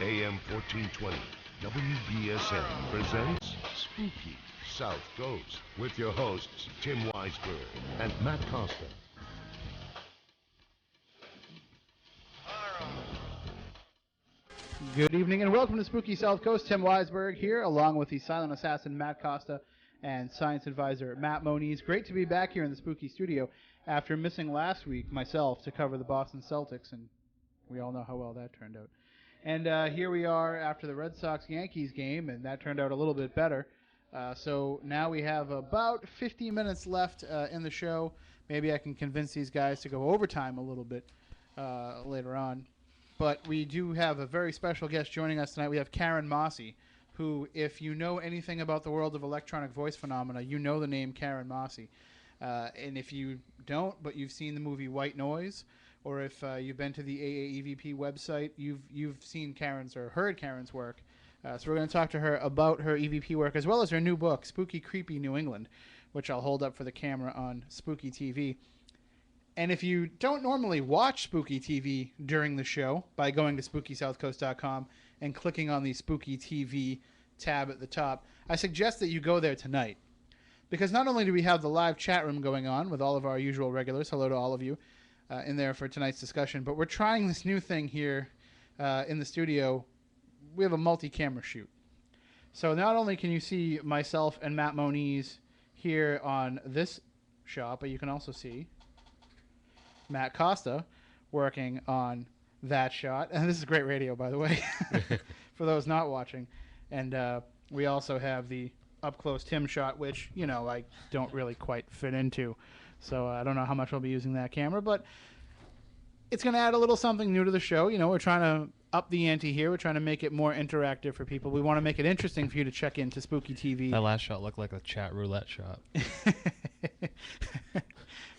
AM 1420, WBSN presents Spooky South Coast with your hosts, Tim Weisberg and Matt Costa. Good evening and welcome to Spooky South Coast. Tim Weisberg here, along with the silent assassin Matt Costa and science advisor Matt Moniz. Great to be back here in the Spooky Studio after missing last week myself to cover the Boston Celtics, and we all know how well that turned out. And here we are after the Red Sox-Yankees game, and that turned out a little bit better. So now we have about 50 minutes left in the show. Maybe I can convince these guys to go overtime a little bit later on. But we do have a very special guest joining us tonight. We have Karen Mossey, who, if you know anything about the world of electronic voice phenomena, you know the name Karen Mossey. And if you don't, but you've seen the movie White Noise, or if you've been to the EVP website, you've seen Karen's or heard Karen's work. So we're going to talk to her about her EVP work, as well as her new book, Spooky Creepy New England, which I'll hold up for the camera on Spooky TV. And if you don't normally watch Spooky TV during the show by going to SpookySouthCoast.com and clicking on the Spooky TV tab at the top, I suggest that you go there tonight. Because not only do we have the live chat room going on with all of our usual regulars, hello to all of you, in there for tonight's discussion, but we're trying this new thing here in the studio. We have a multi-camera shoot. So not only can you see myself and Matt Moniz here on this shot, but you can also see Matt Costa working on that shot. And this is great radio, by the way, for those not watching. And we also have the up-close Tim shot, which, you know, I don't really quite fit into. So I don't know how much I'll be using that camera. But it's going to add a little something new to the show. You know, we're trying to up the ante here. We're trying to make it more interactive for people. We want to make it interesting for you to check into Spooky TV. That last shot looked like a chat roulette shot.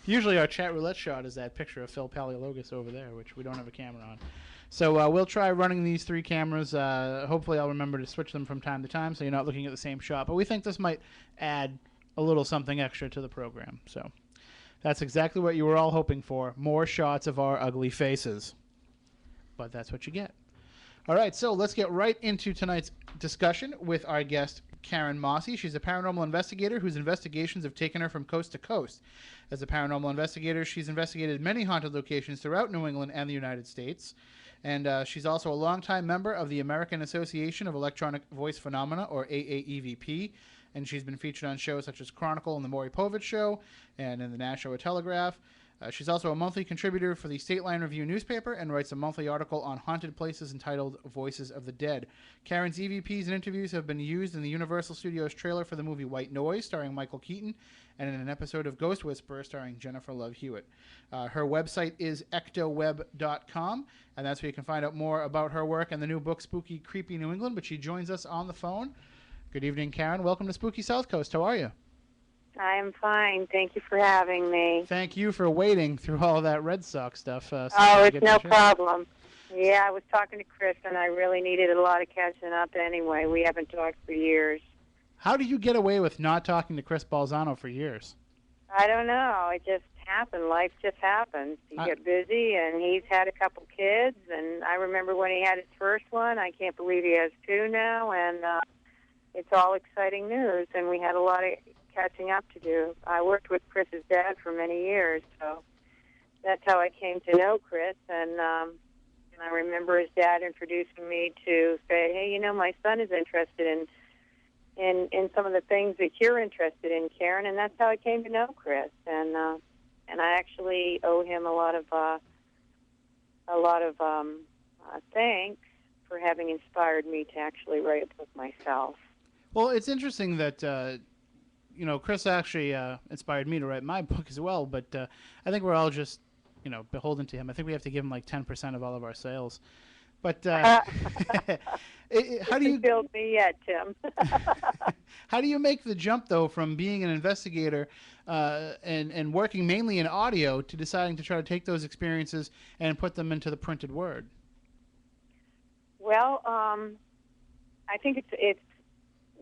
Usually our chat roulette shot is that picture of Phil Paleologos over there, which we don't have a camera on. So we'll try running these three cameras. Hopefully I'll remember to switch them from time to time so you're not looking at the same shot. But we think this might add a little something extra to the program. So that's exactly what you were all hoping for, more shots of our ugly faces. But that's what you get. All right, so let's get right into tonight's discussion with our guest, Karen Mossey. She's a paranormal investigator whose investigations have taken her from coast to coast. As a paranormal investigator, she's investigated many haunted locations throughout New England and the United States. And she's also a longtime member of the American Association of Electronic Voice Phenomena, or AAEVP. And she's been featured on shows such as Chronicle and The Maury Povich Show and in the Nashua Telegraph. She's also a monthly contributor for the State Line Review newspaper and writes a monthly article on haunted places entitled Voices of the Dead. Karen's EVPs and interviews have been used in the Universal Studios trailer for the movie White Noise, starring Michael Keaton, and in an episode of Ghost Whisperer, starring Jennifer Love Hewitt. Her website is ectoweb.com, and that's where you can find out more about her work and the new book, Spooky Creepy New England, but she joins us on the phone. Good evening, Karen. Welcome to Spooky South Coast. How are you? I'm fine. Thank you for having me. Thank you for waiting through all that Red Sox stuff. It's no problem. Yeah, I was talking to Chris, and I really needed a lot of catching up anyway. We haven't talked for years. How do you get away with not talking to Chris Balzano for years? I don't know. It just happened. Life just happens. You get busy, and he's had a couple kids, and I remember when he had his first one. I can't believe he has two now, and it's all exciting news, and we had a lot of catching up to do. I worked with Chris's dad for many years, so that's how I came to know Chris. And I remember his dad introducing me to say, hey, you know, my son is interested in some of the things that you're interested in, Karen, and that's how I came to know Chris. And I actually owe him a lot of thanks for having inspired me to actually write a book myself. Well, it's interesting that you know, Chris actually inspired me to write my book as well, but I think we're all just, you know, beholden to him. I think we have to give him like 10% of all of our sales. But how do you build me yet, Tim? How do you make the jump though from being an investigator and working mainly in audio to deciding to try to take those experiences and put them into the printed word? Well, I think it's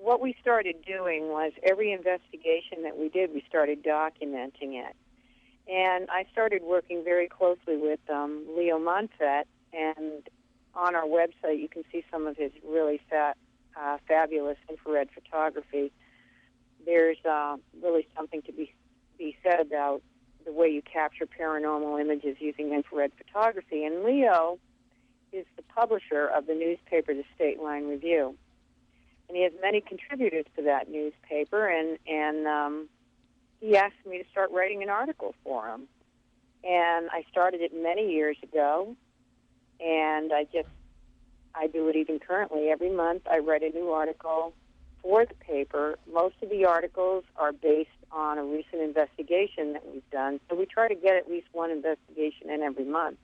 what we started doing was every investigation that we did, we started documenting it. And I started working very closely with Leo Monfett, and on our website, you can see some of his really fabulous infrared photography. There's really something to be said about the way you capture paranormal images using infrared photography. And Leo is the publisher of the newspaper, the State Line Review. And he has many contributors to that newspaper, and he asked me to start writing an article for him. And I started it many years ago, and I do it even currently. Every month I write a new article for the paper. Most of the articles are based on a recent investigation that we've done, so we try to get at least one investigation in every month.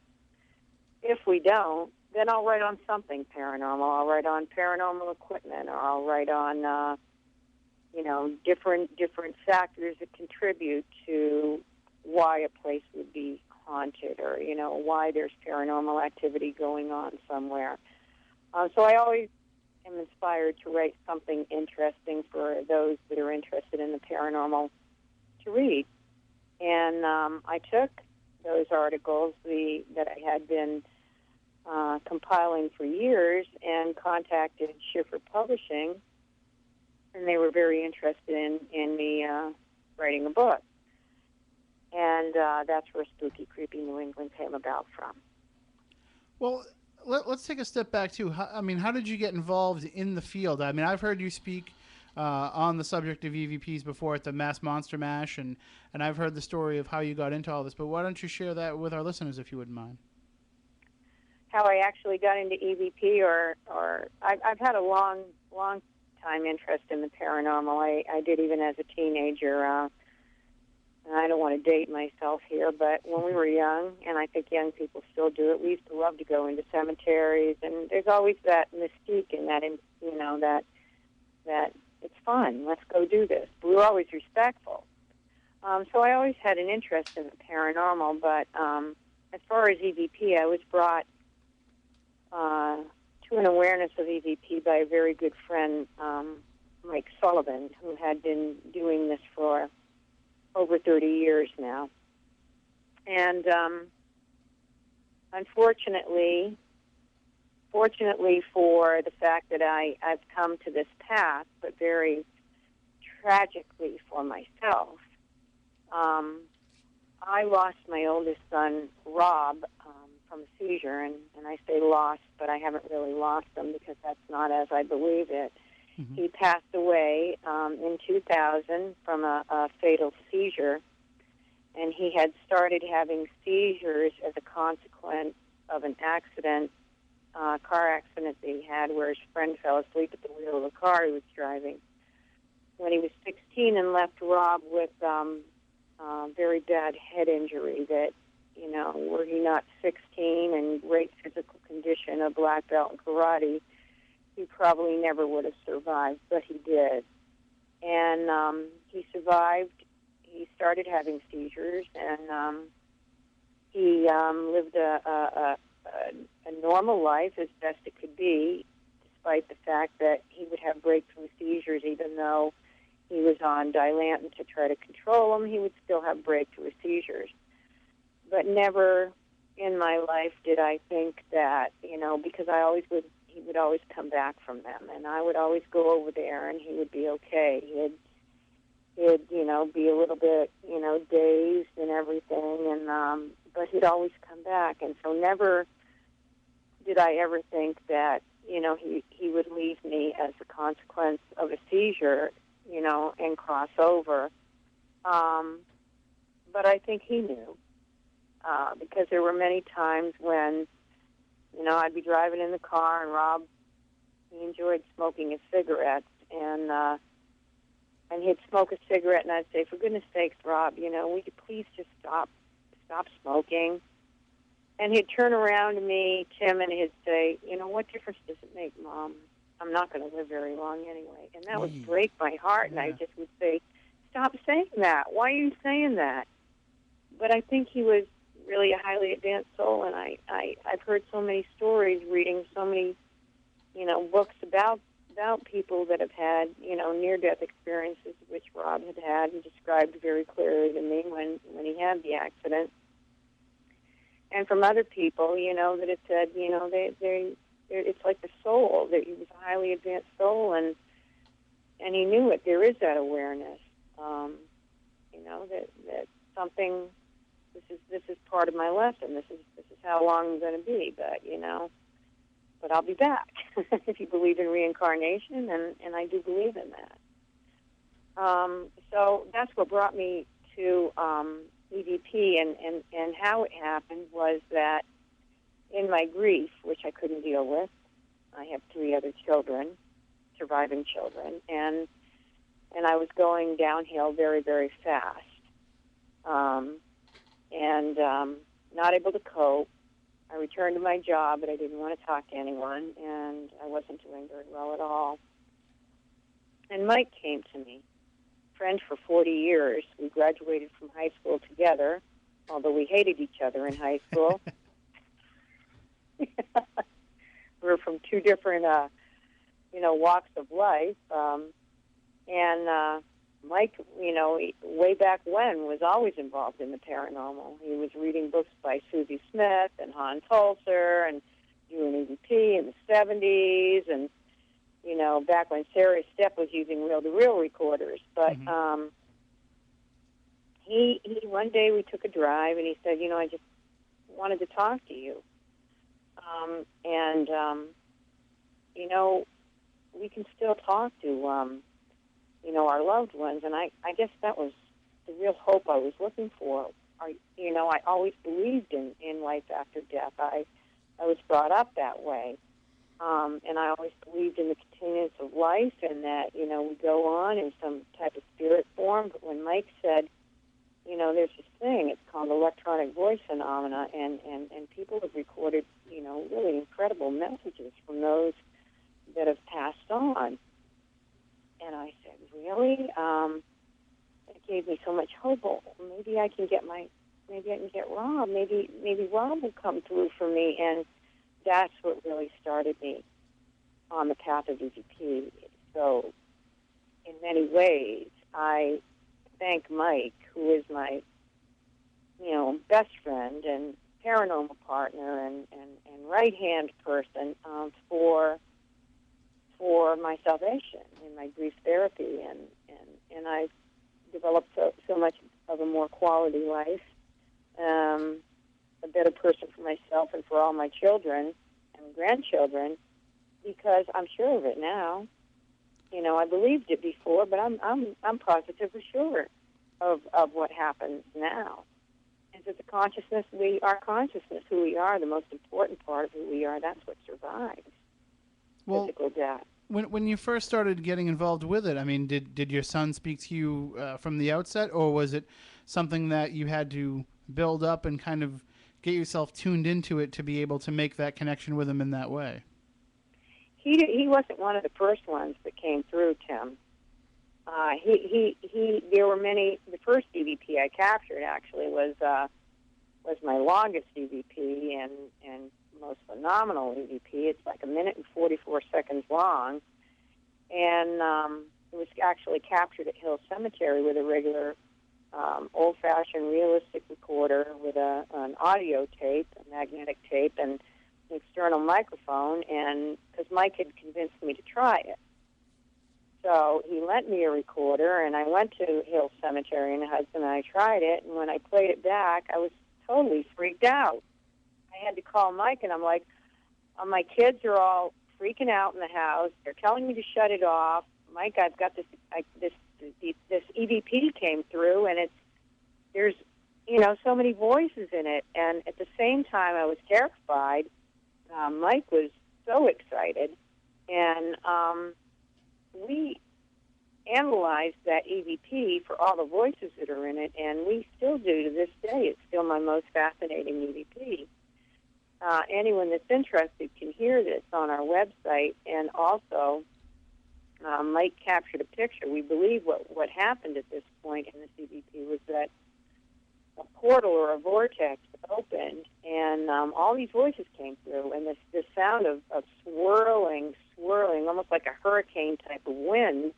If we don't, then I'll write on something paranormal. I'll write on paranormal equipment, or I'll write on, different factors that contribute to why a place would be haunted, or, why there's paranormal activity going on somewhere. So I always am inspired to write something interesting for those that are interested in the paranormal to read. And I took those articles that I had been compiling for years and contacted Schiffer Publishing, and they were very interested in me writing a book. And that's where Spooky Creepy New England came about from. Well, let's take a step back, too. How did you get involved in the field? I mean, I've heard you speak on the subject of EVPs before at the Mass Monster Mash, and I've heard the story of how you got into all this, but why don't you share that with our listeners, if you wouldn't mind? How I actually got into EVP, or I've had a long time interest in the paranormal. I did even as a teenager. And I don't want to date myself here, but when we were young, and I think young people still do it, we used to love to go into cemeteries, and there's always that mystique in that, that it's fun. Let's go do this. But we were always respectful. So I always had an interest in the paranormal, but as far as EVP, I was brought to an awareness of EVP by a very good friend, Mike Sullivan, who had been doing this for over 30 years now. And fortunately for the fact that I've come to this path, but very tragically for myself, I lost my oldest son, Rob, from a seizure. And I say lost, but I haven't really lost him because that's not as I believe it. Mm-hmm. He passed away in 2000 from a fatal seizure, and he had started having seizures as a consequence of an accident, car accident that he had where his friend fell asleep at the wheel of the car he was driving. When he was 16 and left Rob with very bad head injury that, were he not 16 and great physical condition, a black belt in karate, he probably never would have survived, but he did. And he survived. He started having seizures, and he lived a normal life as best it could be, despite the fact that he would have breakthrough seizures. Even though he was on Dilantin to try to control them, he would still have breakthrough seizures. But never in my life did I think that, because he would always come back from them, and I would always go over there, and he would be okay. He'd be a little bit, dazed and everything, and but he'd always come back, and so never did I ever think that, he would leave me as a consequence of a seizure, and cross over. But I think he knew, because there were many times when, I'd be driving in the car, and Rob, he enjoyed smoking his cigarettes, and he'd smoke a cigarette, and I'd say, for goodness sakes, Rob, will you please just stop smoking? And he'd turn around to me, Tim, and he'd say, what difference does it make, Mom? I'm not going to live very long anyway. And that would break my heart, and I just would say, stop saying that. Why are you saying that? But I think he was really a highly advanced soul, and I've heard so many stories, reading so many, books about people that have had, near-death experiences, which Rob had and described very clearly to me when he had the accident. and from other people, that it said, it's like the soul, that he was a highly advanced soul, and he knew it. There is that awareness, that something. This is part of my lesson. This is how long I'm going to be. But I'll be back. If you believe in reincarnation, and I do believe in that. So that's what brought me to EVP, and how it happened was that in my grief, which I couldn't deal with, I have 3 other children, surviving children, and I was going downhill very, very fast, and not able to cope. I returned to my job, but I didn't want to talk to anyone, and I wasn't doing very well at all. And Mike came to me, friend for 40 years. We graduated from high school together, although we hated each other in high school. We were from 2 different, walks of life. And Mike, way back when, was always involved in the paranormal. He was reading books by Susie Smith and Hans Holzer and doing EVP in the 70s, and, back when Sarah Stepp was using reel-to-reel recorders. But he one day we took a drive, and he said, I just wanted to talk to you. We can still talk to, our loved ones. And I guess that was the real hope I was looking for. I always believed in life after death. I was brought up that way. And I always believed in the continuance of life, and that, we go on in some type of spirit form. But when Mike said, there's this thing, it's called electronic voice phenomena, and people have recorded, really incredible messages from those that have passed on. And I said, really? It gave me so much hope. Oh, maybe I can get Rob. Maybe Rob will come through for me. And that's what really started me on the path of EVP. So in many ways, I thank Mike, who is my, best friend and paranormal partner and right-hand person, for my salvation in my grief therapy. And I've developed so much of a more quality life, a better person for myself and for all my children and grandchildren, because I'm sure of it now. I believed it before, but I'm positively sure of what happens now. And that the consciousness, our consciousness, who we are, the most important part of who we are, that's what survives physical death. When you first started getting involved with it, I mean, did your son speak to you from the outset, or was it something that you had to build up and kind of get yourself tuned into it to be able to make that connection with him in that way? He wasn't one of the first ones that came through, Tim. There were many. The first EVP I captured actually was my longest EVP and most phenomenal EVP. It's like 1 minute and 44 seconds long, and it was actually captured at Hill Cemetery with a regular old-fashioned realistic recorder with an audio tape, a magnetic tape, and an external microphone. And because Mike had convinced me to try it, so he lent me a recorder, and I went to Hill Cemetery, and the husband and I tried it. And when I played it back, I was totally freaked out. I had to call Mike, and I'm like, my kids are all freaking out in the house. They're telling me to shut it off. Mike, I've got this EVP came through, and there's so many voices in it. And at the same time, I was terrified. Mike was so excited, and we analyzed that EVP for all the voices that are in it, and we still do to this day. It's still my most fascinating EVP. Anyone that's interested can hear this on our website, and also Mike captured a picture. We believe what happened at this point in this EVP was that a portal or a vortex opened, and all these voices came through, and this sound of swirling, almost like a hurricane type of wind,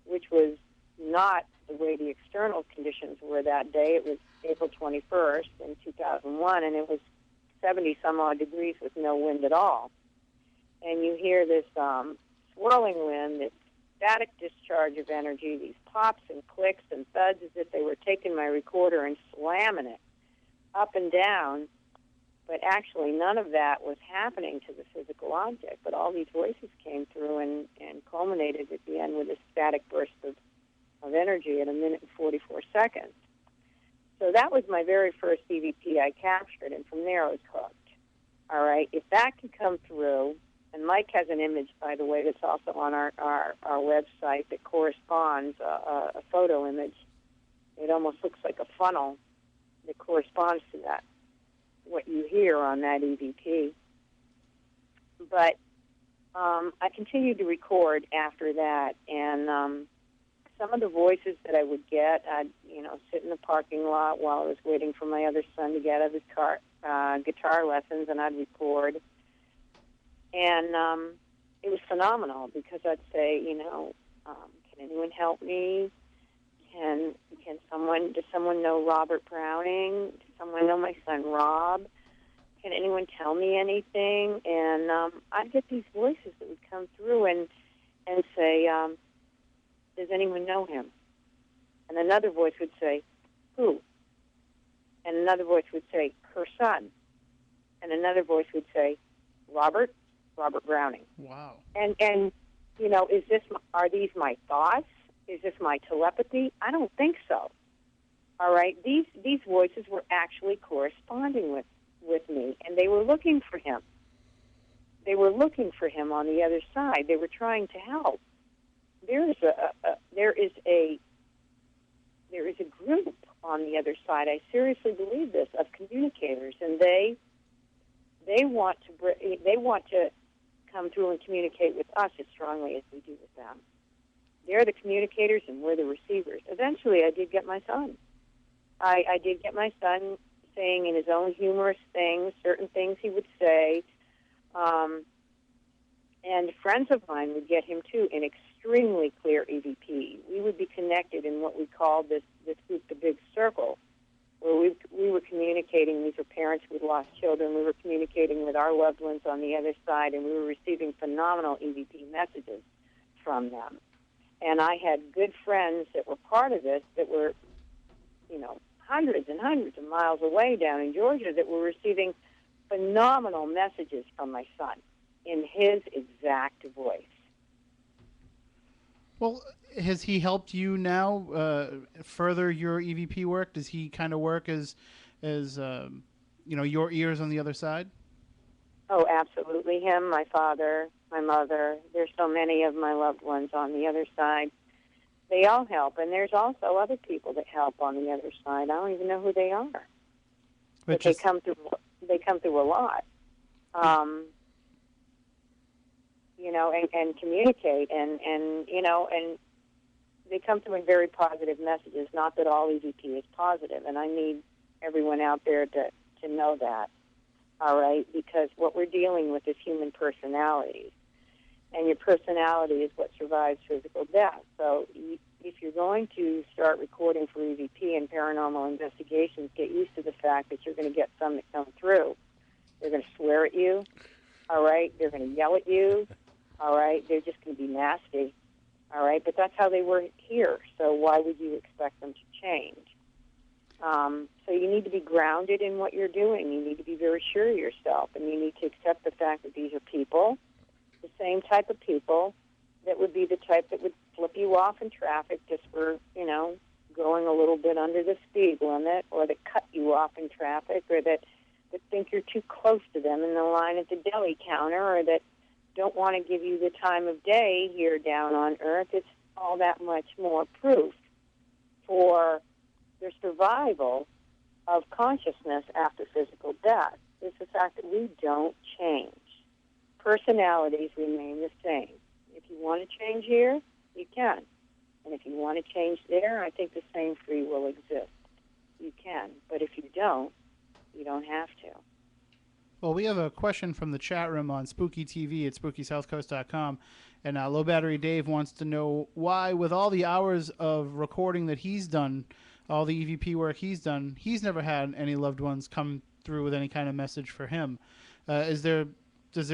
which was not the way the external conditions were that day. It was April 21st in 2001, and it was 70-some-odd degrees with no wind at all. And you hear this swirling wind, this static discharge of energy, these pops and clicks and thuds as if they were taking my recorder and slamming it up and down. But actually, none of that was happening to the physical object. But all these voices came through and culminated at the end with a static burst of energy at 1 minute and 44 seconds. So that was my very first EVP I captured, and from there I was hooked. All right, if that can come through, and Mike has an image, by the way, that's also on our website that corresponds, a photo image. It almost looks like a funnel that corresponds to that, what you hear on that EVP. But I continued to record after that, and some of the voices that I would get, I'd sit in the parking lot while I was waiting for my other son to get out of his car, guitar lessons, and I'd record. And it was phenomenal because I'd say, can anyone help me? Does someone know Robert Browning? Does someone know my son Rob? Can anyone tell me anything? And I'd get these voices that would come through and say, does anyone know him? And another voice would say, who? And another voice would say, her son. And another voice would say, Robert Browning. Wow. And are these my thoughts? Is this my telepathy? I don't think so. All right? These voices were actually corresponding with me, and they were looking for him. They were looking for him on the other side. They were trying to help. There is a group on the other side. I seriously believe this, of communicators, and they want to come through and communicate with us as strongly as we do with them. They're the communicators, and we're the receivers. Eventually, I did get my son. I did get my son saying in his own humorous things, certain things he would say, and friends of mine would get him, too, in extremely clear EVP. We would be connected in what we called this group, the Big Circle, where we were communicating. These were parents who had lost children. We were communicating with our loved ones on the other side, and we were receiving phenomenal EVP messages from them. And I had good friends that were part of this that were, hundreds and hundreds of miles away down in Georgia that were receiving phenomenal messages from my son in his exact voice. Well, has he helped you now further your EVP work? Does he kind of work as your ears on the other side? Oh, absolutely. Him, my father, my mother. There's so many of my loved ones on the other side. They all help, and there's also other people that help on the other side. I don't even know who they are, but they come through. They come through a lot, and communicate, and they come through in very positive messages. Not that all EVP is positive, and I need everyone out there to know that. All right, because what we're dealing with is human personalities. And your personality is what survives physical death. So if you're going to start recording for EVP and paranormal investigations, get used to the fact that you're going to get some that come through. They're going to swear at you, all right? They're going to yell at you, all right? They're just going to be nasty, all right? But that's how they were here, so why would you expect them to change? So you need to be grounded in what you're doing. You need to be very sure of yourself, and you need to accept the fact that these are people, the same type of people that would be the type that would flip you off in traffic just for, going a little bit under the speed limit, or that cut you off in traffic, or that think you're too close to them in the line at the deli counter, or that don't want to give you the time of day here down on Earth. It's all that much more proof for their survival of consciousness after physical death. It's the fact that we don't change. Personalities remain the same. If you want to change here, you can. And if you want to change there, I think the same free will exists. You can. But if you don't have to. Well, we have a question from the chat room on Spooky TV at SpookySouthCoast.com. And Low Battery Dave wants to know why, with all the hours of recording that he's done, all the EVP work he's done, he's never had any loved ones come through with any kind of message for him. Does there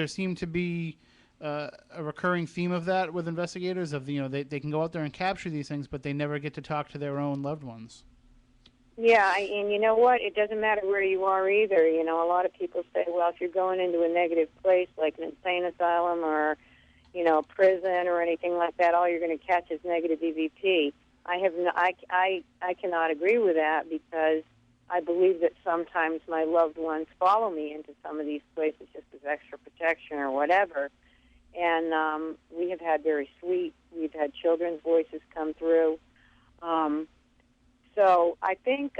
seem to be a recurring theme of that with investigators? Of they can go out there and capture these things, but they never get to talk to their own loved ones. Yeah, and you know what? It doesn't matter where you are either. You know, a lot of people say, well, if you're going into a negative place like an insane asylum or, prison or anything like that, all you're going to catch is negative EVP. I cannot agree with that, because I believe that sometimes my loved ones follow me into some of these places just as extra protection or whatever. And we have had we've had children's voices come through. So I think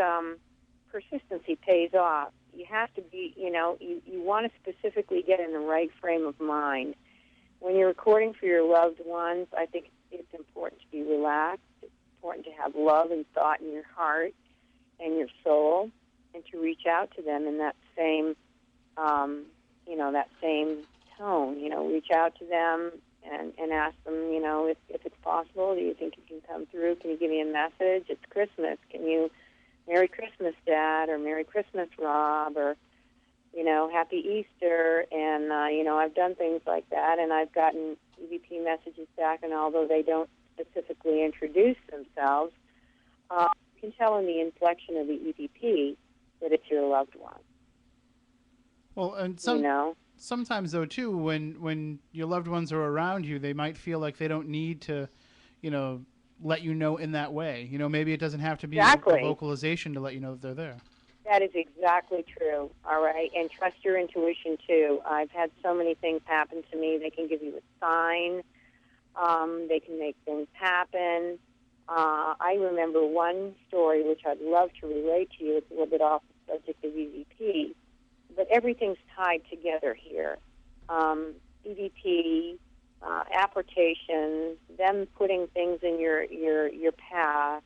persistency pays off. You have to be, you want to specifically get in the right frame of mind. When you're recording for your loved ones, I think it's important to be relaxed. It's important to have love and thought in your heart and your soul, and to reach out to them in that same, that same tone. Reach out to them and ask them, if it's possible, do you think you can come through? Can you give me a message? It's Christmas. Can you, Merry Christmas, Dad, or Merry Christmas, Rob, or, Happy Easter? And, I've done things like that, and I've gotten EVP messages back, and although they don't specifically introduce themselves, you can tell in the inflection of the EVP that it's your loved one. Well, and sometimes, though, too, when your loved ones are around you, they might feel like they don't need to, let you know in that way. Maybe it doesn't have to be a vocalization to let you know that they're there. That is exactly true, all right? And trust your intuition, too. I've had so many things happen to me. They can give you a sign. They can make things happen. I remember one story, which I'd love to relate to you. It's a little bit off the subject of EVP, but everything's tied together here. EVP, applications, them putting things in your path,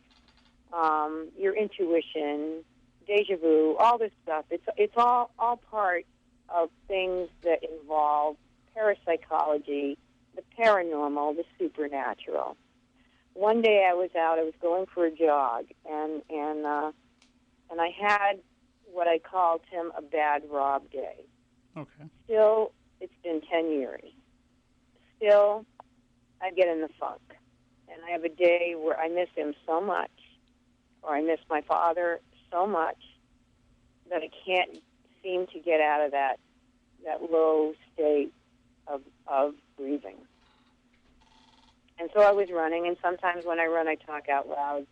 your intuition, deja vu, all this stuff. It's all part of things that involve parapsychology, the paranormal, the supernatural. One day I was going for a jog, and I had what I called him a bad Rob day. Okay. Still, it's been 10 years. Still, I get in the funk. And I have a day where I miss him so much, or I miss my father so much, that I can't seem to get out of that low state of breathing. And so I was running, and sometimes when I run, I talk out loud.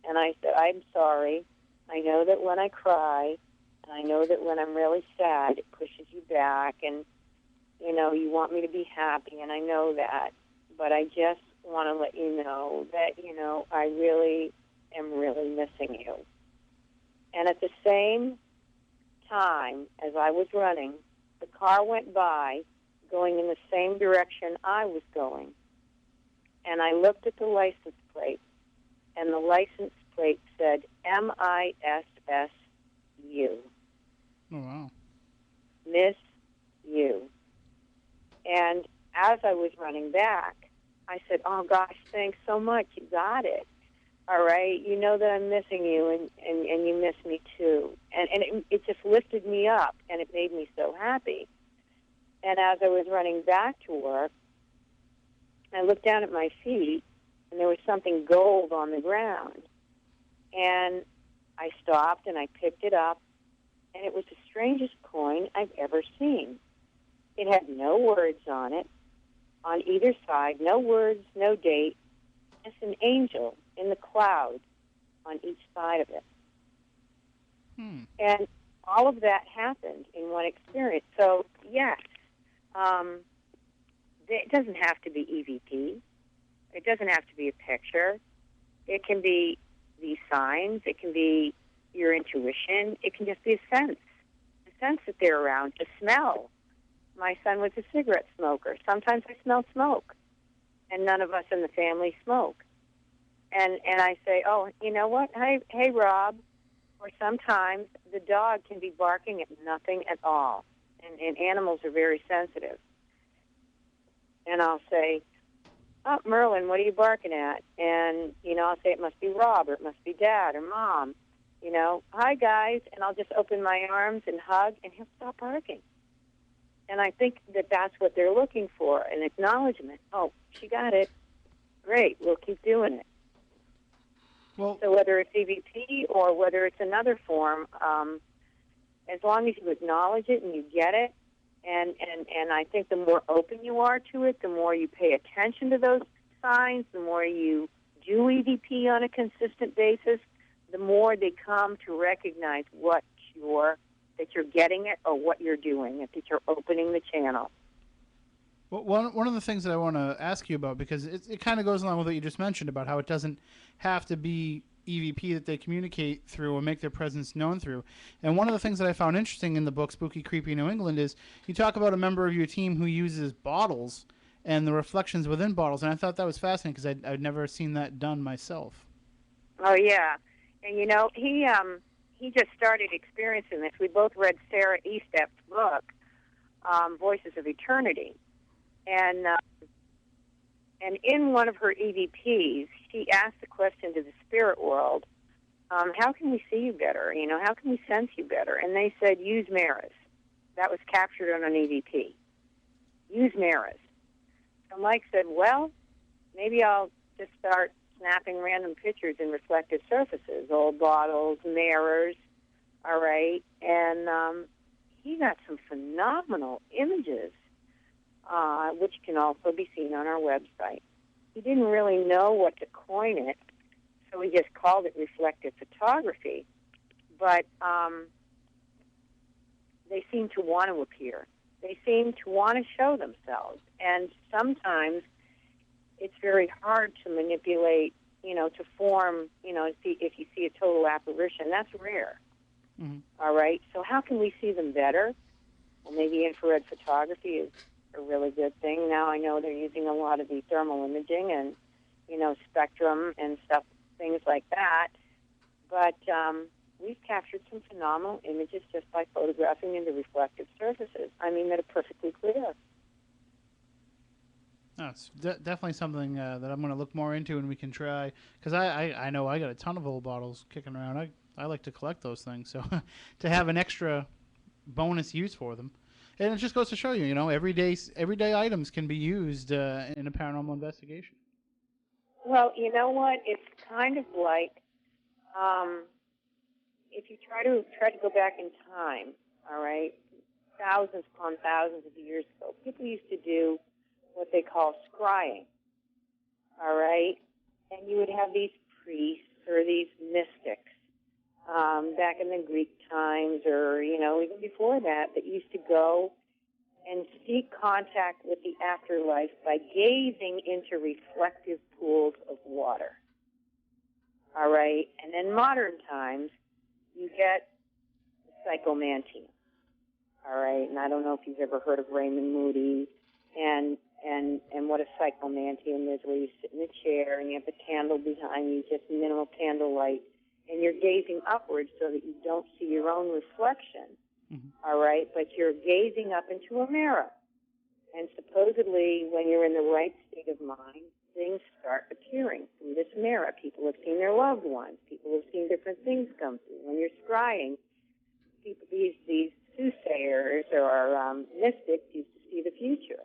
And I said, I'm sorry. I know that when I cry, and I know that when I'm really sad, it pushes you back, and, you want me to be happy, and I know that. But I just want to let you know that, I really am really missing you. And at the same time as I was running, the car went by going in the same direction I was going. And I looked at the license plate, and the license plate said MISSU. Oh, wow. Miss you. And as I was running back, I said, oh, gosh, thanks so much. You got it. All right? You know that I'm missing you, and you miss me, too. And it just lifted me up, and it made me so happy. And as I was running back to work, I looked down at my feet, and there was something gold on the ground. And I stopped, and I picked it up, and it was the strangest coin I've ever seen. It had no words on it, on either side, no words, no date, just an angel in the clouds on each side of it. And all of that happened in one experience. So, yes, it doesn't have to be EVP. It doesn't have to be a picture. It can be these signs. It can be your intuition. It can just be a sense that they're around, a smell. My son was a cigarette smoker. Sometimes I smell smoke, and none of us in the family smoke. And I say, oh, you know what? Hey, Rob, Or sometimes the dog can be barking at nothing at all. And animals are very sensitive. And I'll say, "Oh, Merlin, what are you barking at?" And, I'll say it must be Rob, or it must be Dad or Mom. "Hi, guys." And I'll just open my arms and hug, and he'll stop barking. And I think that that's what they're looking for, an acknowledgement. "Oh, she got it. Great, we'll keep doing it." Well, So whether it's EVP or whether it's another form, as long as you acknowledge it and you get it, and I think the more open you are to it, the more you pay attention to those signs, the more you do EVP on a consistent basis, the more they come to recognize that you're getting it or what you're doing, that you're opening the channel. well, one of the things that I want to ask you about, because it kind of goes along with what you just mentioned about how it doesn't have to be EVP that they communicate through or make their presence known through. And one of the things that I found interesting in the book Spooky Creepy New England is you talk about a member of your team who uses bottles and the reflections within bottles, and I thought that was fascinating because I'd never seen that done myself. Oh, yeah. And, he just started experiencing this. We both read Sarah Estep's book, Voices of Eternity. And in one of her EVPs, she asked the question to the spirit world, how can we see you better? How can we sense you better? And they said, use mirrors. That was captured on an EVP. Use mirrors. So Mike said, well, maybe I'll just start snapping random pictures in reflective surfaces, old bottles, mirrors, all right? And he got some phenomenal images, which can also be seen on our website. He didn't really know what to coin it, so he just called it reflective photography. But they seem to want to appear. They seem to want to show themselves. And sometimes it's very hard to manipulate, to form, if you see a total apparition. That's rare. Mm-hmm. All right? So how can we see them better? Well, maybe infrared photography is a really good thing. Now I know they're using a lot of the thermal imaging and, spectrum and stuff, things like that. But we've captured some phenomenal images just by photographing into reflective surfaces. That are perfectly clear. No, it's definitely something that I'm going to look more into and we can try. Because I know I got a ton of old bottles kicking around. I like to collect those things. So to have an extra bonus use for them. And it just goes to show you, everyday items can be used in a paranormal investigation. Well, you know what? It's kind of like if you try to go back in time, all right, thousands upon thousands of years ago, people used to do what they call scrying, all right? And you would have these priests or these mystics back in the Greek times or, even before that used to go and seek contact with the afterlife by gazing into reflective pools of water, all right? And in modern times, you get psychomantia, all right? And I don't know if you've ever heard of Raymond Moody and what a psychomantium is, where you sit in a chair and you have the candle behind you, just minimal candlelight, and you're gazing upwards so that you don't see your own reflection, all right? But you're gazing up into a mirror. And supposedly, when you're in the right state of mind, things start appearing through this mirror. People have seen their loved ones. People have seen different things come through. When you're scrying, these soothsayers or mystics used to see the future.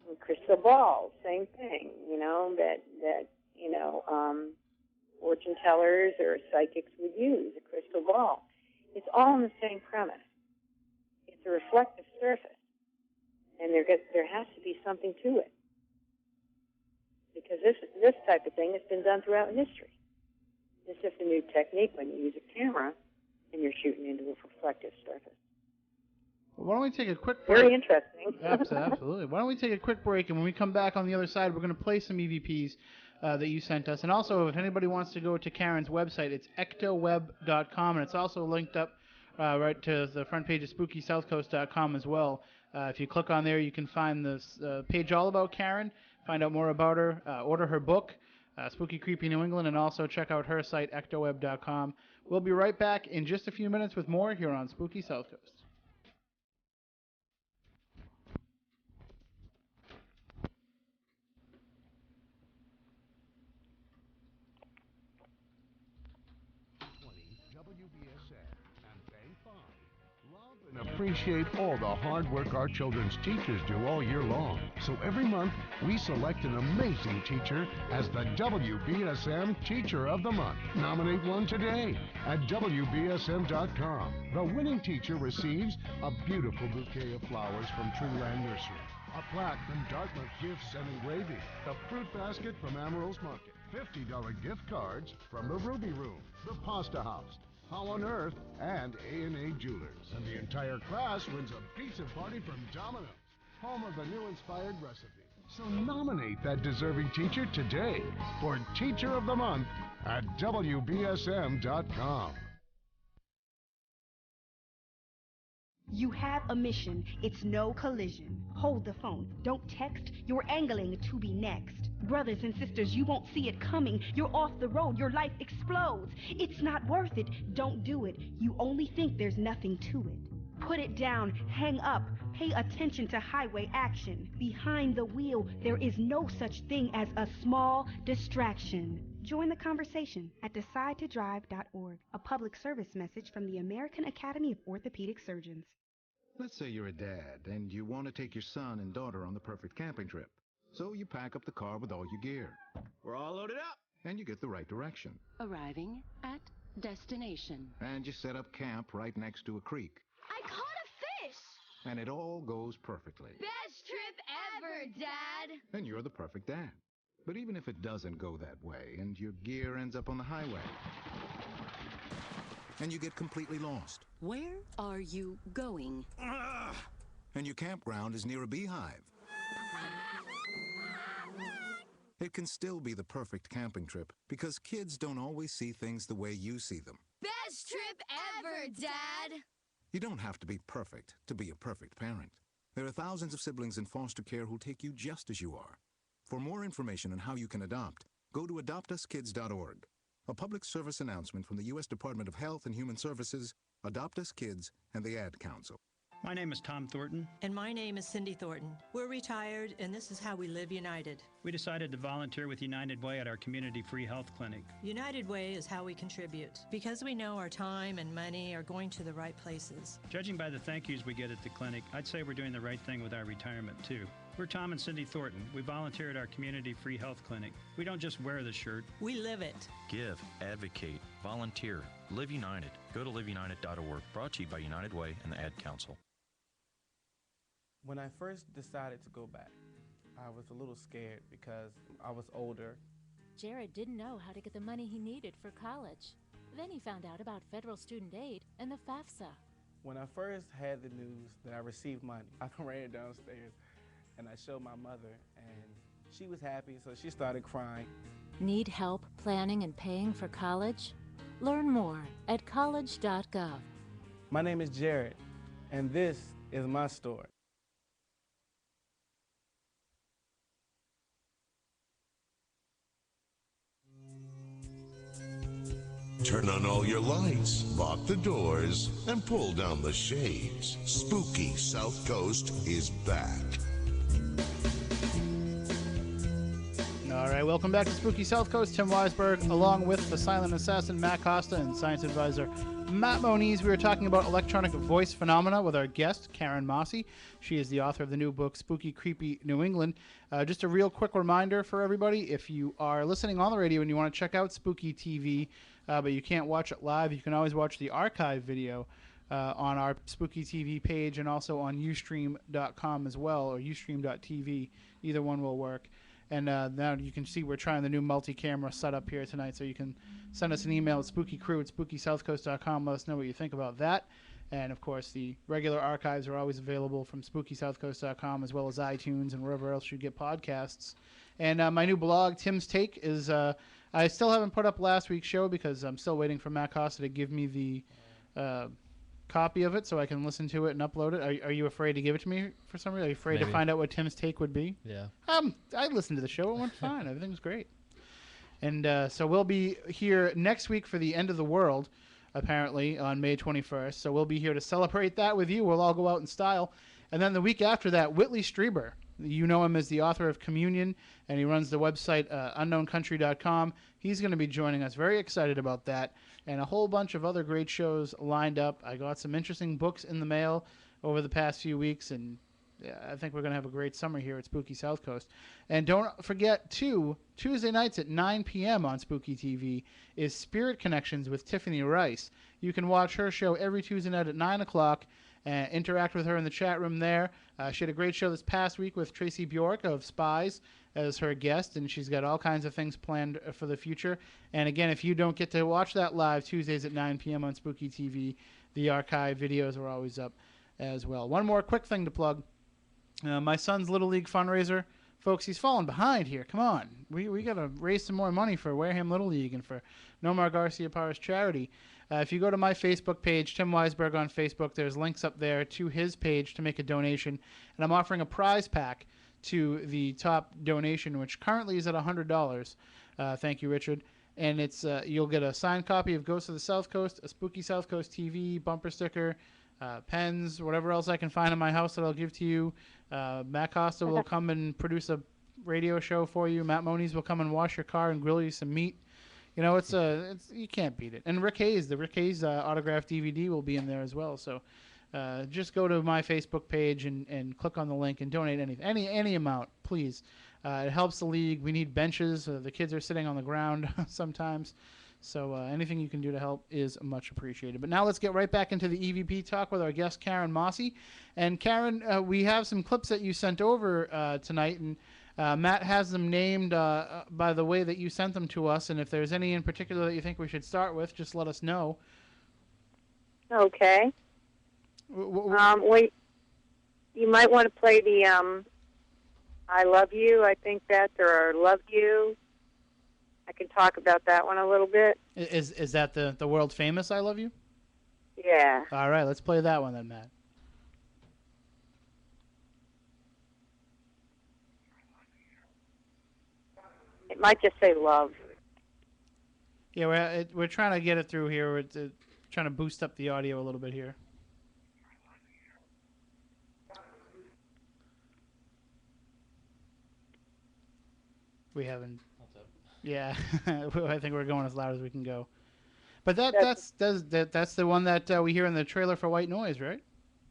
And crystal balls, same thing, fortune tellers or psychics would use, a crystal ball. It's all on the same premise. It's a reflective surface. And there has to be something to it. Because this type of thing has been done throughout history. It's just a new technique when you use a camera and you're shooting into a reflective surface. Well, why don't we take a quick break? Very interesting. Absolutely. Why don't we take a quick break, and when we come back on the other side, we're going to play some EVPs that you sent us. And also, if anybody wants to go to Karen's website, it's ectoweb.com, and it's also linked up right to the front page of SpookySouthcoast.com as well. If you click on there, you can find this page all about Karen, find out more about her, order her book, Spooky Creepy New England, and also check out her site, ectoweb.com, We'll be right back in just a few minutes with more here on Spooky South Coast. And appreciate all the hard work our children's teachers do all year long. So every month, we select an amazing teacher as the WBSM Teacher of the Month. Nominate one today at WBSM.com. The winning teacher receives a beautiful bouquet of flowers from Trueland Nursery, a plaque from Dartmouth Gifts and Engraving, a fruit basket from Amarillo's Market, $50 gift cards from the Ruby Room, the Pasta House, How on Earth, and A&A Jewelers. And the entire class wins a pizza party from Domino's, home of the new inspired recipe. So nominate that deserving teacher today for Teacher of the Month at WBSM.com. You have a mission. It's no collision. Hold the phone. Don't text. You're angling to be next. Brothers and sisters, you won't see it coming. You're off the road. Your life explodes. It's not worth it. Don't do it. You only think there's nothing to it. Put it down. Hang up. Pay attention to highway action. Behind the wheel, there is no such thing as a small distraction. Join the conversation at decidetodrive.org, a public service message from the American Academy of Orthopedic Surgeons. Let's say you're a dad and you want to take your son and daughter on the perfect camping trip. So you pack up the car with all your gear. We're all loaded up. And you get the right direction. Arriving at destination. And you set up camp right next to a creek. I caught a fish! And it all goes perfectly. Best trip ever, Dad! And you're the perfect dad. But even if it doesn't go that way and your gear ends up on the highway and you get completely lost. Where are you going? And your campground is near a beehive. It can still be the perfect camping trip because kids don't always see things the way you see them. Best trip ever, Dad! You don't have to be perfect to be a perfect parent. There are thousands of siblings in foster care who'll take you just as you are. For more information on how you can adopt, go to adoptuskids.org. A public service announcement from the U.S. Department of Health and Human Services, Adopt Us Kids, and the Ad Council. My name is Tom Thornton. And my name is Cindy Thornton. We're retired, and this is how we live United. We decided to volunteer with United Way at our community free health clinic. United Way is how we contribute, because we know our time and money are going to the right places. Judging by the thank yous we get at the clinic, I'd say we're doing the right thing with our retirement, too. We're Tom and Cindy Thornton. We volunteer at our community free health clinic. We don't just wear the shirt. We live it. Give, advocate, volunteer, Live United. Go to liveunited.org. Brought to you by United Way and the Ad Council. When I first decided to go back, I was a little scared because I was older. Jared didn't know how to get the money he needed for college. Then he found out about federal student aid and the FAFSA. When I first had the news that I received money, I ran downstairs and I showed my mother, and she was happy, so she started crying. Need help planning and paying for college? Learn more at college.gov. My name is Jared, and this is my story. Turn on all your lights, lock the doors, and pull down the shades. Spooky South Coast is back. All right, welcome back to Spooky South Coast. Tim Weisberg, along with the silent assassin Matt Costa and science advisor Matt Moniz. We were talking about electronic voice phenomena with our guest, Karen Mossey. She is the author of the new book, Spooky, Creepy New England. Just a real quick reminder for everybody, if you are listening on the radio and you want to check out Spooky TV, but you can't watch it live, you can always watch the archive video on our Spooky TV page and also on ustream.com as well, or ustream.tv. Either one will work. And now you can see we're trying the new multi-camera setup here tonight, so you can send us an email at spookycrew@spookysouthcoast.com. Let us know what you think about that. And, of course, the regular archives are always available from spookysouthcoast.com, as well as iTunes and wherever else you get podcasts. And my new blog, Tim's Take, is I still haven't put up last week's show because I'm still waiting for Matt Costa to give me the copy of it so I can listen to it and upload it. Are you afraid to give it to me for some reason? Are you afraid to find out what Tim's Take would be? Yeah. I listened to the show. It went fine. Everything was great. And so we'll be here next week for the End of the World. apparently, on May 21st. So we'll be here to celebrate that with you. We'll all go out in style. And then the week after that, Whitley Strieber. You know him as the author of Communion, and he runs the website unknowncountry.com. He's going to be joining us. Very excited about that. And a whole bunch of other great shows lined up. I got some interesting books in the mail over the past few weeks, and I think we're going to have a great summer here at Spooky South Coast. And don't forget, too, Tuesday nights at 9 p.m. on Spooky TV is Spirit Connections with Tiffany Rice. You can watch her show every Tuesday night at 9 o'clock and interact with her in the chat room there. She had a great show this past week with Tracy Bjork of Spies as her guest, and she's got all kinds of things planned for the future. And again, if you don't get to watch that live Tuesdays at 9 p.m. on Spooky TV, the archive videos are always up as well. One more quick thing to plug. My son's Little League fundraiser. Folks, he's falling behind here. Come on. We got to raise some more money for Wareham Little League and for Nomar Garcia Parra's charity. If you go to my Facebook page, Tim Weisberg on Facebook, there's links up there to his page to make a donation. And I'm offering a prize pack to the top donation, which currently is at $100. Thank you, Richard. And it's you'll get a signed copy of Ghosts of the South Coast, a Spooky South Coast TV, bumper sticker, pens, whatever else I can find in my house that I'll give to you. Matt Costa will come and produce a radio show for you. Matt Moniz will come and wash your car and grill you some meat. You know, it's you can't beat it. And Rick Hayes, the Rick Hayes autographed DVD will be in there as well. So just go to my Facebook page and click on the link and donate any amount, please. It helps the league. We need benches. The kids are sitting on the ground sometimes. So anything you can do to help is much appreciated. But now let's get right back into the EVP talk with our guest, Karen Mossey. And Karen, we have some clips that you sent over tonight, and Matt has them named by the way that you sent them to us. And if there's any in particular that you think we should start with, just let us know. Okay. Wait, you might want to play the I Love You. I think that's, or Love You. I can talk about that one a little bit. Is that the world famous I Love You? Yeah. All right, let's play that one then, Matt. It might just say love. Yeah, we're trying to get it through here. We're trying to boost up the audio a little bit here. We haven't. Yeah, I think we're going as loud as we can go. But that's the one that we hear in the trailer for White Noise, right?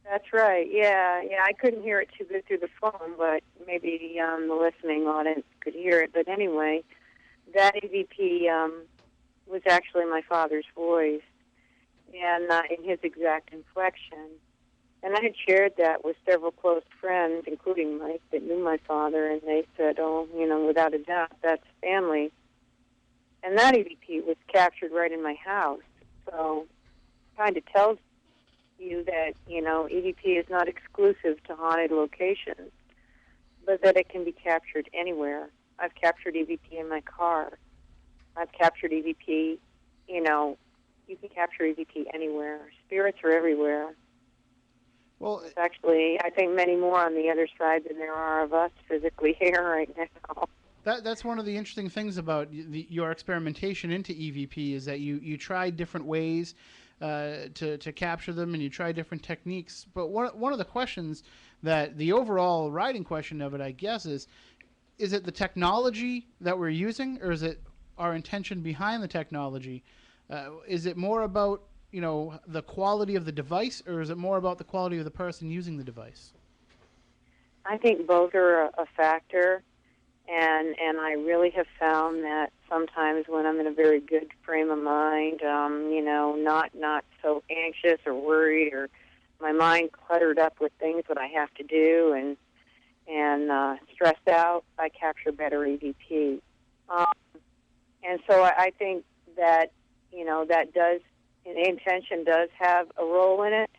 That's right. Yeah. I couldn't hear it too good through the phone, but maybe the listening audience could hear it. But anyway, that EVP was actually my father's voice, and in his exact inflection. And I had shared that with several close friends, including Mike, that knew my father, and they said, "Oh, without a doubt, that's family." And that EVP was captured right in my house. So kind of tells you that, EVP is not exclusive to haunted locations, but that it can be captured anywhere. I've captured EVP in my car. I've captured EVP, you can capture EVP anywhere. Spirits are everywhere. Well, there's actually, I think, many more on the other side than there are of us physically here right now. That's one of the interesting things about your experimentation into EVP is that you try different ways to capture them, and you try different techniques. But one of the questions that the overall writing question of it, I guess, is it the technology that we're using, or is it our intention behind the technology? Is it more about the quality of the device, or is it more about the quality of the person using the device? I think both are a factor. And I really have found that sometimes when I'm in a very good frame of mind, not so anxious or worried, or my mind cluttered up with things that I have to do and stressed out, I capture better EVP. And so I think that that does, the intention does have a role in it.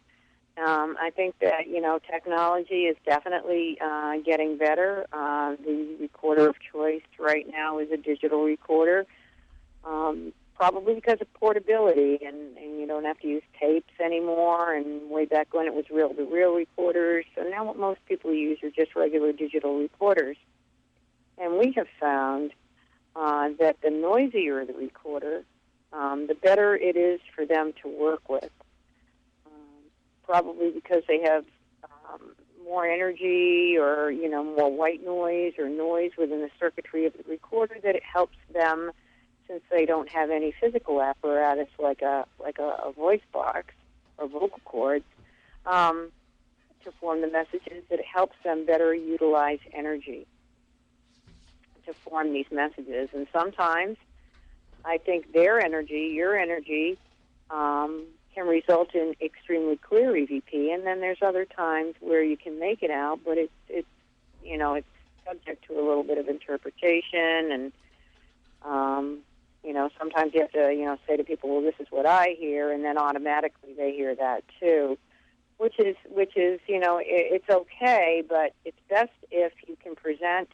I think that, technology is definitely getting better. The recorder of choice right now is a digital recorder, probably because of portability, and you don't have to use tapes anymore, and way back when it was reel-to-reel recorders. So now what most people use are just regular digital recorders. And we have found that the noisier the recorder, the better it is for them to work with. Probably because they have more energy or, more white noise or noise within the circuitry of the recorder, that it helps them, since they don't have any physical apparatus like a voice box or vocal cords, to form the messages, that it helps them better utilize energy to form these messages. And sometimes I think their energy, your energy, can result in extremely clear EVP, and then there's other times where you can make it out, but it's subject to a little bit of interpretation, and sometimes you have to say to people, well, this is what I hear, and then automatically they hear that too, which is it's okay, but it's best if you can present.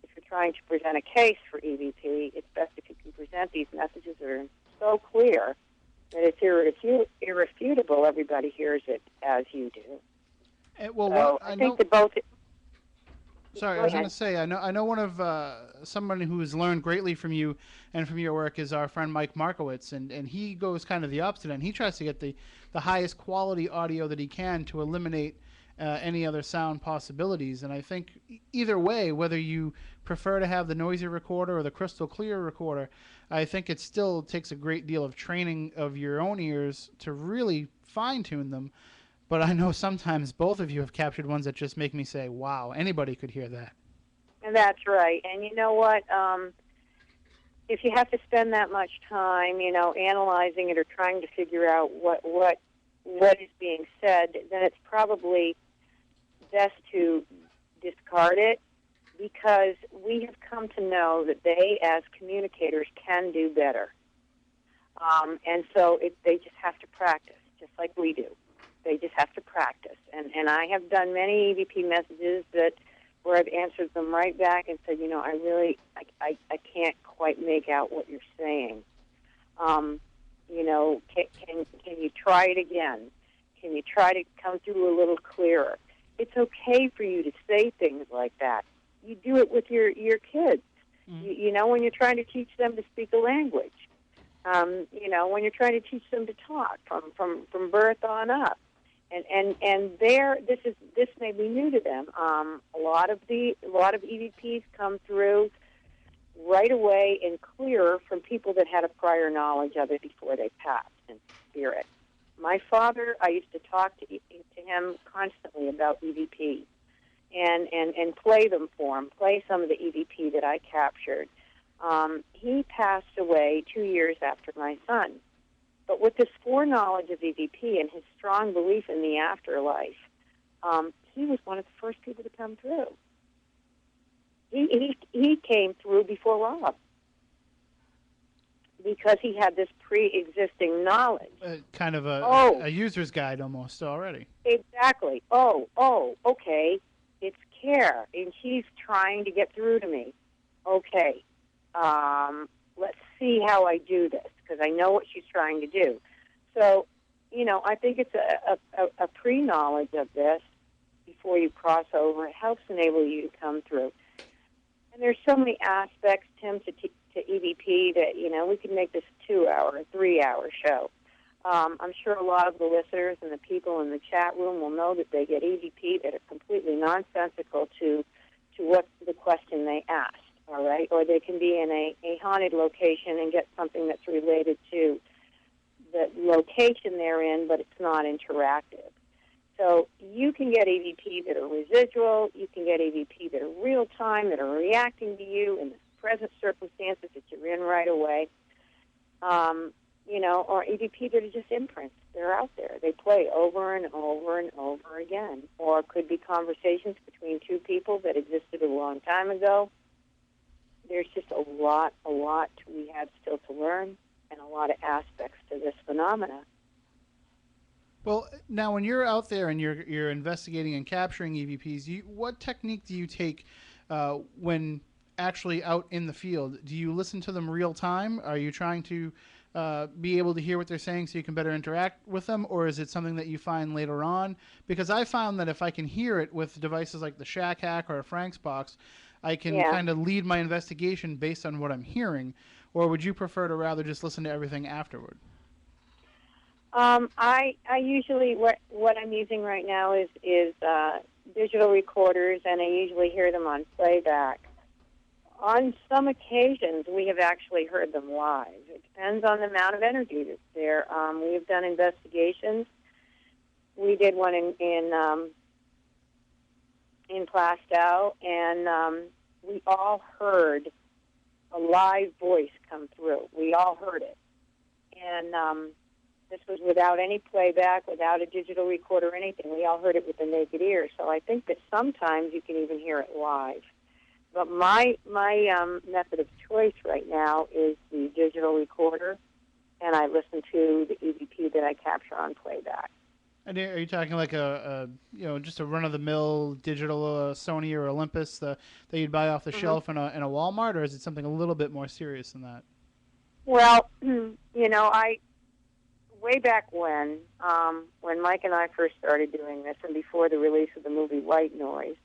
If you're trying to present a case for EVP, it's best if you can present these messages that are so clear that it's irrefutable. Everybody hears it as you do. I think that both. Sorry, I was going to say, I know one of somebody who has learned greatly from you and from your work is our friend Mike Markowitz, and he goes kind of the opposite, and he tries to get the highest quality audio that he can to eliminate any other sound possibilities. And I think either way, whether you prefer to have the noisy recorder or the crystal clear recorder, I think it still takes a great deal of training of your own ears to really fine-tune them. But I know sometimes both of you have captured ones that just make me say, wow, anybody could hear that. And that's right. And you know what? If you have to spend that much time, analyzing it or trying to figure out what is being said, then it's probably best to discard it, because we have come to know that they, as communicators, can do better. And so they just have to practice, just like we do. They just have to practice. And I have done many EVP messages where I've answered them right back and said, I can't quite make out what you're saying. Can you try it again? Can you try to come through a little clearer? It's okay for you to say things like that. You do it with your kids. Mm-hmm. When you're trying to teach them to speak a language. When you're trying to teach them to talk from birth on up. And this may be new to them. A lot of EVPs come through right away and clear from people that had a prior knowledge of it before they passed in spirit. My father, I used to talk to him constantly about EVP and play them for him, play some of the EVP that I captured. He passed away 2 years after my son. But with this foreknowledge of EVP and his strong belief in the afterlife, he was one of the first people to come through. He came through before Rob because he had this pre-existing knowledge. Kind of a user's guide almost already. Exactly. Okay. It's Care, and she's trying to get through to me. Okay. Let's see how I do this, because I know what she's trying to do. So, I think it's a pre-knowledge of this before you cross over. It helps enable you to come through. And there's so many aspects, Tim, to EVP that, we could make this a 2-hour, a 3-hour show. I'm sure a lot of the listeners and the people in the chat room will know that they get EVP that are completely nonsensical to what the question they asked. All right, or they can be in a haunted location and get something that's related to the location they're in, but it's not interactive. So you can get EVP that are residual, you can get EVP that are real time, that are reacting to you in the present circumstances that you're in right away, or EVP that are just imprints. They're out there. They play over and over and over again. Or it could be conversations between two people that existed a long time ago. There's just a lot we have still to learn, and a lot of aspects to this phenomena. Well, now when you're out there and you're investigating and capturing EVPs, what technique do you take when actually out in the field? Do you listen to them real time? Are you trying to be able to hear what they're saying so you can better interact with them, or is it something that you find later on? Because I found that if I can hear it with devices like the Shack Hack or a Frank's Box, I can kind of lead my investigation based on what I'm hearing. or would you prefer to rather just listen to everything afterward? I usually what I'm using right now is digital recorders, and I usually hear them on playback. On some occasions, we have actually heard them live. It depends on the amount of energy that's there. We have done investigations. We did one in Plastow, and we all heard a live voice come through. We all heard it. And this was without any playback, without a digital recorder or anything. We all heard it with the naked ear. So I think that sometimes you can even hear it live. But my method of choice right now is the digital recorder, and I listen to the EVP that I capture on playback. And are you talking like just a run-of-the-mill digital Sony or Olympus that you'd buy off the shelf in a Walmart, or is it something a little bit more serious than that? Well, way back when Mike and I first started doing this, and before the release of the movie White Noise,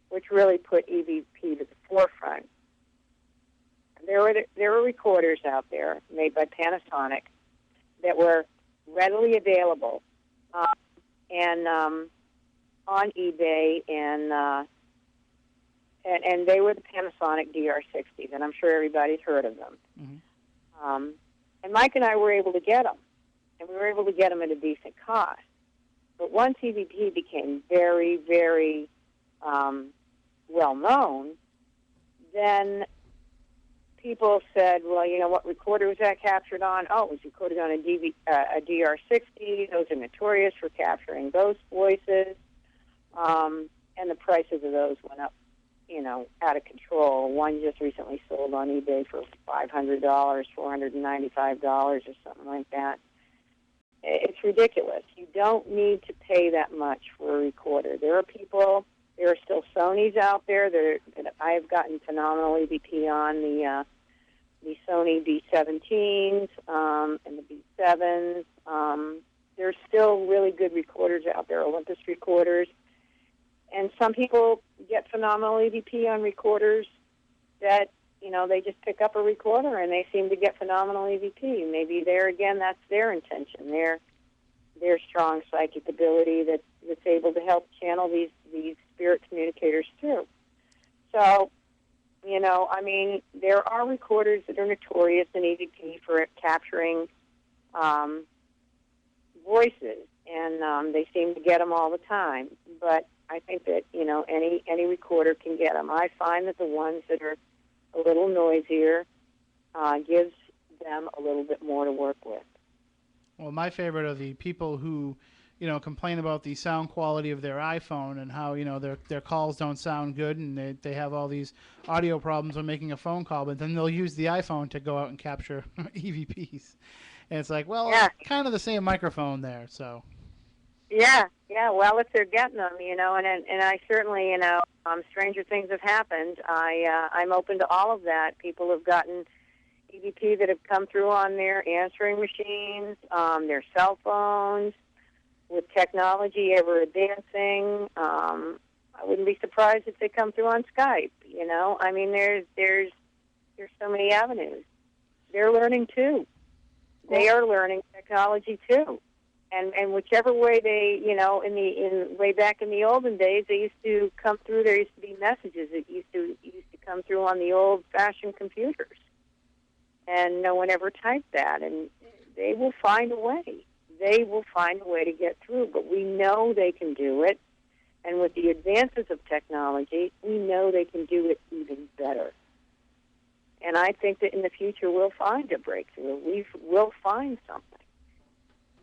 which really put EVP to the forefront, there were recorders out there made by Panasonic that were readily available and on eBay, and they were the Panasonic DR60s, and I'm sure everybody's heard of them. Mm-hmm. And Mike and I were able to get them, and we were able to get them at a decent cost. But once EVP became very, very well known, then people said, well, you know, what recorder was that captured on? Oh, it was recorded on a DR60. Those are notorious for capturing ghost voices. And the prices of those went up, out of control. One just recently sold on eBay for $500, $495 or something like that. It's ridiculous. You don't need to pay that much for a recorder. There are still Sonys out there that I have gotten phenomenal EVP on, the Sony B17s and the B7s. There's still really good recorders out there, Olympus recorders. And some people get phenomenal EVP on recorders that, they just pick up a recorder and they seem to get phenomenal EVP. Maybe there, again, that's their intention. Their strong psychic ability that's able to help channel these spirit communicators through. So, there are recorders that are notorious in EVP for capturing voices, and they seem to get them all the time. But I think that, any recorder can get them. I find that the ones that are a little noisier gives them a little bit more to work with. Well, my favorite are the people who, complain about the sound quality of their iPhone and how, their calls don't sound good, and they have all these audio problems when making a phone call, but then they'll use the iPhone to go out and capture EVPs. And it's like, well, yeah. It's kind of the same microphone there, so. Yeah. Well, if they're getting them, and I certainly, stranger things have happened. I'm open to all of that. People have gotten EVP that have come through on their answering machines, their cell phones. With technology ever advancing, I wouldn't be surprised if they come through on Skype. There's so many avenues. They're learning too. They are learning technology too. And whichever way they, way back in the olden days, they used to come through. There used to be messages that used to come through on the old-fashioned computers, and no one ever typed that. And they will find a way. They will find a way to get through. But we know they can do it, and with the advances of technology, we know they can do it even better. And I think that in the future we'll find a breakthrough. We'll find something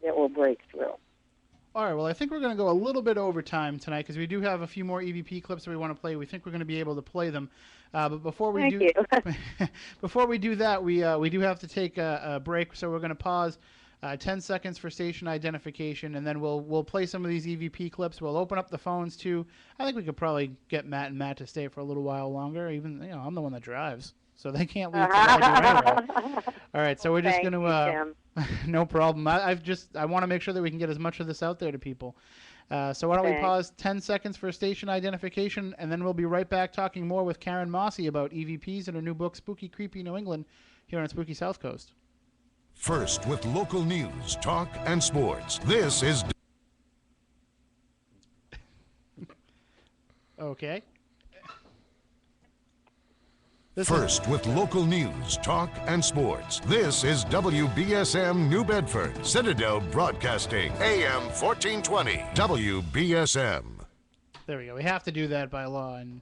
that will break through. All right, well, I think we're going to go a little bit over time tonight because we do have a few more EVP clips that we want to play. We think we're going to be able to play them. But before we before we do that, we do have to take a break, so we're going to pause 10 seconds for station identification, and then we'll play some of these EVP clips. We'll open up the phones, too. I think we could probably get Matt and Matt to stay for a little while longer. Even, I'm the one that drives, so they can't leave till I do anyway. All right, so we're just going to... No problem. I want to make sure that we can get as much of this out there to people. So why don't we pause 10 seconds for station identification, and then we'll be right back talking more with Karen Mossey about EVPs and her new book, Spooky Creepy New England, here on Spooky South Coast. First with local news, talk, and sports. This is... Okay. First with local news, talk, and sports. This is WBSM New Bedford, Citadel Broadcasting, AM 1420, WBSM. There we go. We have to do that by law, and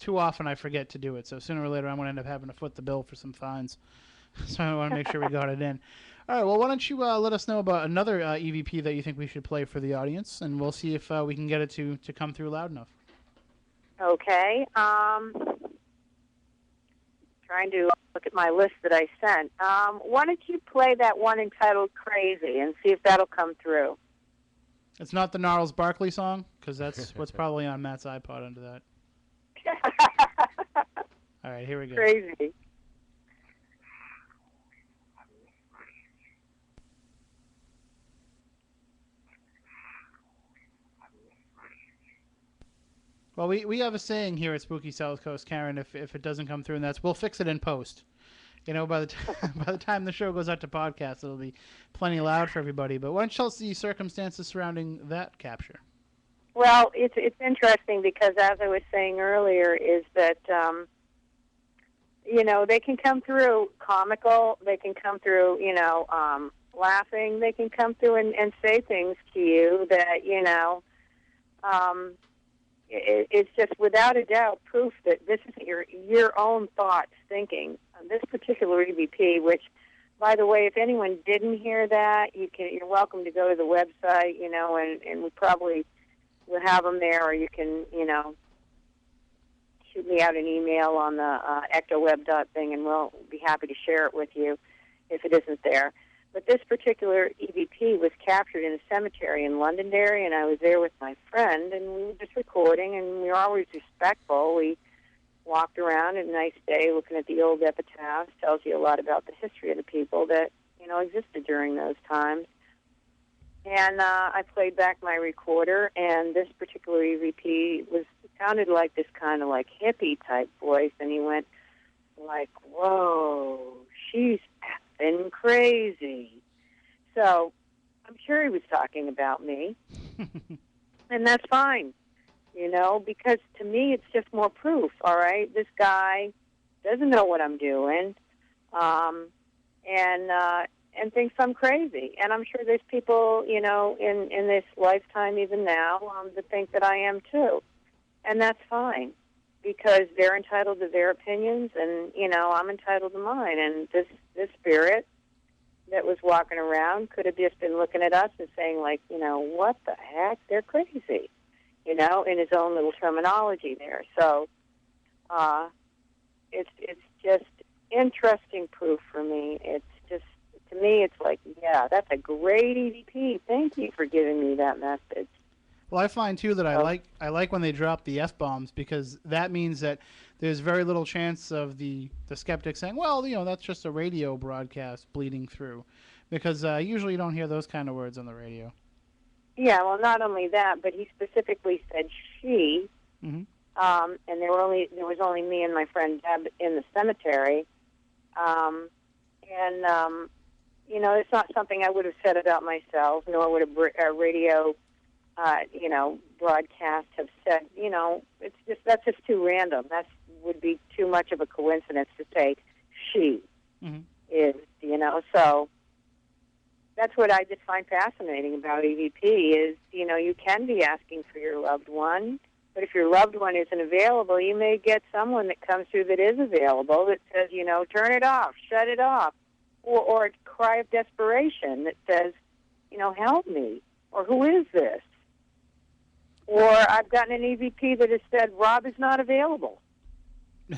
too often I forget to do it. So sooner or later I'm going to end up having to foot the bill for some fines. So I want to make sure we got it in. All right, well, why don't you let us know about another EVP that you think we should play for the audience, and we'll see if we can get it to come through loud enough. Okay. Trying to look at my list that I sent. Why don't you play that one entitled Crazy and see if that'll come through? It's not the Gnarls Barkley song, because that's what's probably on Matt's iPod under that. All right, here we go. Crazy. Well, we have a saying here at Spooky South Coast, Karen. If it doesn't come through, and we'll fix it in post. You know, by the time the show goes out to podcast, it'll be plenty loud for everybody. But why don't you tell us the circumstances surrounding that capture? Well, it's interesting because, as I was saying earlier, is that they can come through comical, they can come through laughing, they can come through and say things to you that it's just without a doubt proof that this is your own thoughts thinking. This particular EVP, which, by the way, if anyone didn't hear that, you're welcome to go to the website, and we probably will have them there, or you can, shoot me out an email on the ectoweb.thing, and we'll be happy to share it with you if it isn't there. But this particular EVP was captured in a cemetery in Londonderry, and I was there with my friend, and we were just recording, and we were always respectful. We walked around at a nice day looking at the old epitaphs. Tells you a lot about the history of the people that, existed during those times. And I played back my recorder, and this particular EVP sounded like this kind of like hippie-type voice, and he went like, whoa, she's effing crazy. So I'm sure he was talking about me, and that's fine, because to me it's just more proof, all right? This guy doesn't know what I'm doing, and thinks I'm crazy. And I'm sure there's people, in this lifetime even now that think that I am too. And that's fine, because they're entitled to their opinions, and, I'm entitled to mine. And this spirit that was walking around could have just been looking at us and saying, like, what the heck? They're crazy, in his own little terminology there. So it's just interesting proof for me. It's just, to me, it's like, yeah, that's a great EVP. Thank you for giving me that message. Well, I find too that I like when they drop the F-bombs, because that means that there's very little chance of the skeptic saying, well, that's just a radio broadcast bleeding through, because usually you don't hear those kind of words on the radio. Yeah, well, not only that, but he specifically said she, mm-hmm. And there was only me and my friend Deb in the cemetery, it's not something I would have said about myself, nor would a radio broadcast have said, that's just too random. That would be too much of a coincidence to say she mm-hmm. is, so that's what I just find fascinating about EVP is, you can be asking for your loved one, but if your loved one isn't available, you may get someone that comes through that is available that says, turn it off, shut it off, or a cry of desperation that says, help me, or who is this? Or I've gotten an EVP that has said, Rob is not available.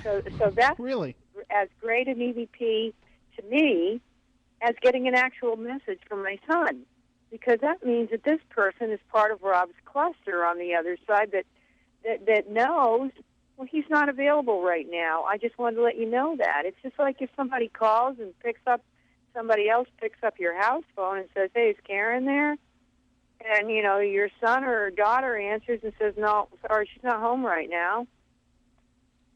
So that's really as great an EVP to me as getting an actual message from my son, because that means that this person is part of Rob's cluster on the other side that knows, well, he's not available right now. I just wanted to let you know that. It's just like if somebody calls and somebody else picks up your house phone and says, hey, is Karen there? And, your son or daughter answers and says, no, sorry, she's not home right now.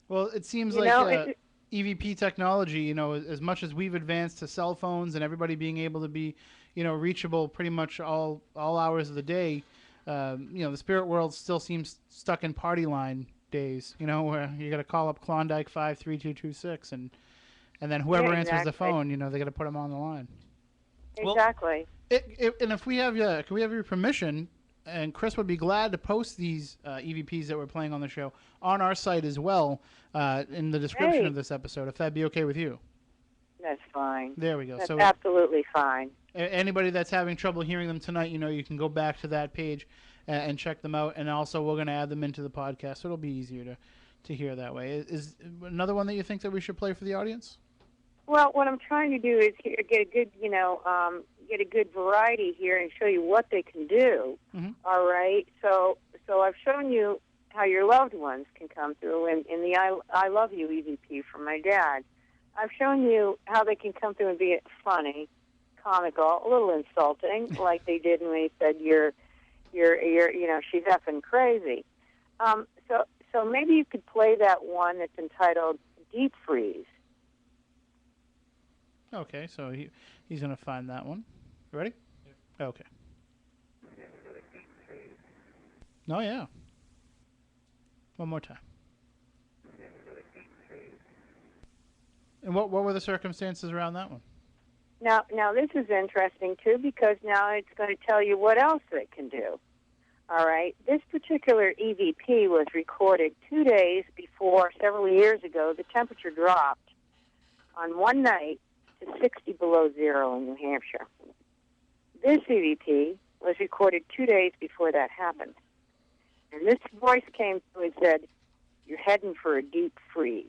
Well, it seems like EVP technology, you know, as much as we've advanced to cell phones and everybody being able to be, you know, reachable pretty much all hours of the day, you know, the spirit world still seems stuck in party line days, you know, where you got to call up Klondike 53226 and then whoever answers the phone, you know, they got to put them on the line. Exactly. And if we have can we have your permission? And Chris would be glad to post these EVPs that we're playing on the show on our site as well in the description of this episode, if that'd be okay with you. That's fine. There we go. That's so absolutely fine. Anybody that's having trouble hearing them tonight, you know, you can go back to that page and check them out. And also, we're going to add them into the podcast, so it'll be easier to hear that way. Is another one that you think that we should play for the audience? Well, what I'm trying to do is get a good, you know, get a good variety here and show you what they can do. Mm-hmm. All right. So I've shown you how your loved ones can come through in the I Love You EVP from my dad. I've shown you how they can come through and be funny, comical, a little insulting, like they did when he said you're you know, she's effing crazy. So maybe you could play that one that's entitled Deep Freeze. Okay, so he's going to find that one. You ready? Yep. Okay. Oh, yeah. One more time. And what were the circumstances around that one? Now this is interesting, too, because now it's going to tell you what else it can do. All right? This particular EVP was recorded 2 days before, several years ago, the temperature dropped on one night to 60 below zero in New Hampshire. This EVP was recorded 2 days before that happened. And this voice came through and said, you're heading for a deep freeze.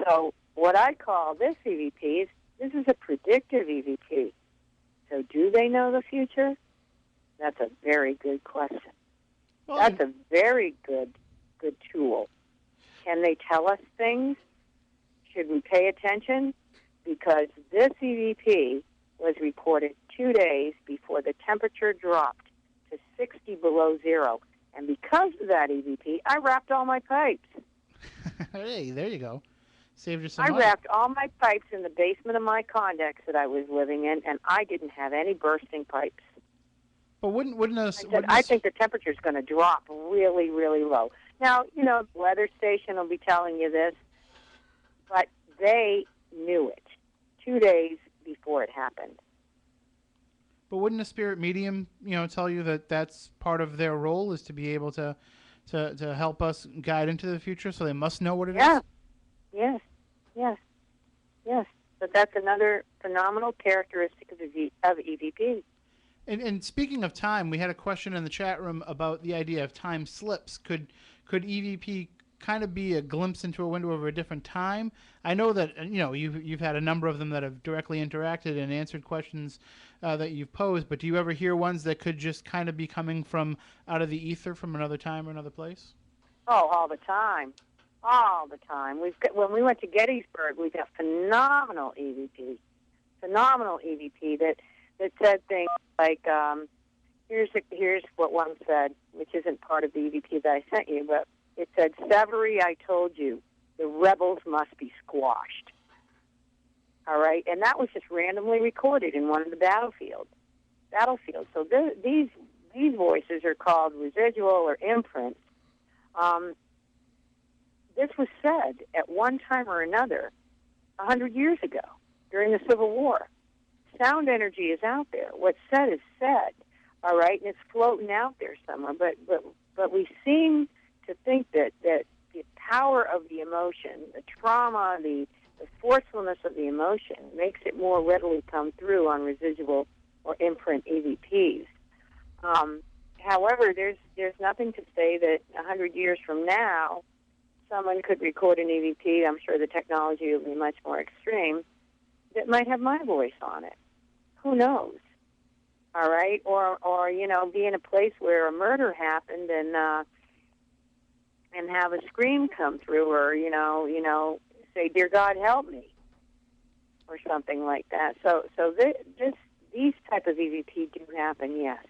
So what I call this EVP this is a predictive EVP. So do they know the future? That's a very good question. Well, that's a very good tool. Can they tell us things? Should we pay attention? Because this EVP was reported 2 days before the temperature dropped to 60 below zero. And because of that EVP, I wrapped all my pipes. Hey, there you go. Saved you some I money. wrapped all my pipes in the basement of my condex that I was living in, and I didn't have any bursting pipes. But wouldn't I think the temperature's going to drop really, really low. Now, you know, the weather station will be telling you this, but they knew it 2 days before it happened. But wouldn't a spirit medium, you know, tell you that that's part of their role is to be able to help us guide into the future, so they must know what it is? Yes. But that's another phenomenal characteristic of EVP. And speaking of time, we had a question in the chat room about the idea of time slips. Could EVP kind of be a glimpse into a window of a different time? I know that, you know, you've had a number of them that have directly interacted and answered questions that you've posed, but do you ever hear ones that could just kind of be coming from out of the ether from another time or another place? Oh, all the time. All the time. When we went to Gettysburg, we got phenomenal EVP that said things like, here's what one said, which isn't part of the EVP that I sent you, but it said, Severy, I told you, the rebels must be squashed. All right? And that was just randomly recorded in one of the battlefields. So these voices are called residual or imprints. This was said at one time or another 100 years ago during the Civil War. Sound energy is out there. What's said is said, all right, and it's floating out there somewhere. But we seem to think that the power of the emotion, the trauma, the forcefulness of the emotion makes it more readily come through on residual or imprint EVPs. However, there's nothing to say that 100 years from now, someone could record an EVP. I'm sure the technology will be much more extreme. That might have my voice on it. Who knows? All right, or you know, be in a place where a murder happened and have a scream come through, or you know, say, "Dear God, help me," or something like that. So these type of EVP do happen, yes.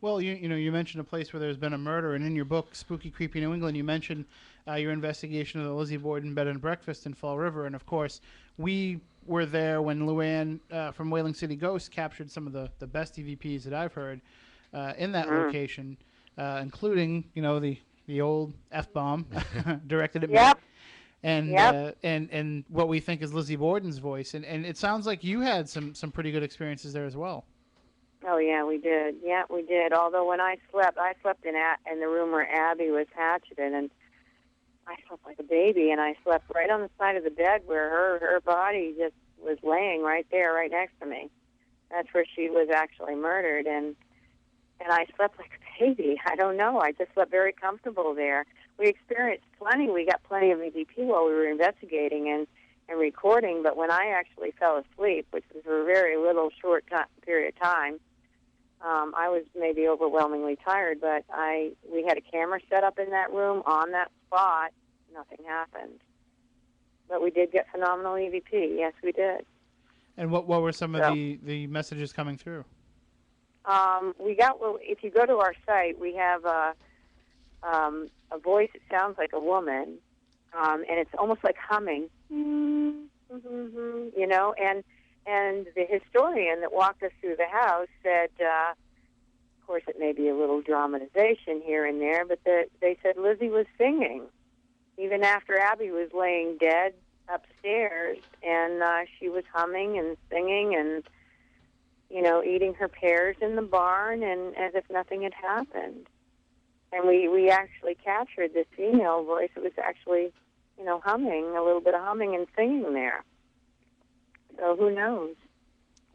Well, you mentioned a place where there's been a murder, and in your book, Spooky Creepy New England, you mentioned your investigation of the Lizzie Borden Bed and Breakfast in Fall River, and of course, we were there when Luann from Whaling City Ghosts captured some of the best EVPs that I've heard in that location, including the old F-bomb directed at me. And what we think is Lizzie Borden's voice, and it sounds like you had some pretty good experiences there as well. Oh yeah, we did. Yeah, we did. Although when I slept in the room where Abby was hatcheted, and I slept like a baby, and I slept right on the side of the bed where her body just was laying right there, right next to me. That's where she was actually murdered, and I slept like a baby. I don't know. I just slept very comfortable there. We experienced plenty. We got plenty of EVP while we were investigating and recording, but when I actually fell asleep, which was for a very little short period of time, I was maybe overwhelmingly tired, but we had a camera set up in that room on that spot. Nothing happened. But we did get phenomenal EVP. Yes, we did. And what were some of the messages coming through? If you go to our site, we have a voice that sounds like a woman, and it's almost like humming, and the historian that walked us through the house said, of course it may be a little dramatization here and there, but they said Lizzie was singing even after Abby was laying dead upstairs, and she was humming and singing and eating her pears in the barn, and as if nothing had happened. And we actually captured this female voice. It was actually, humming, a little bit of humming and singing there. So who knows?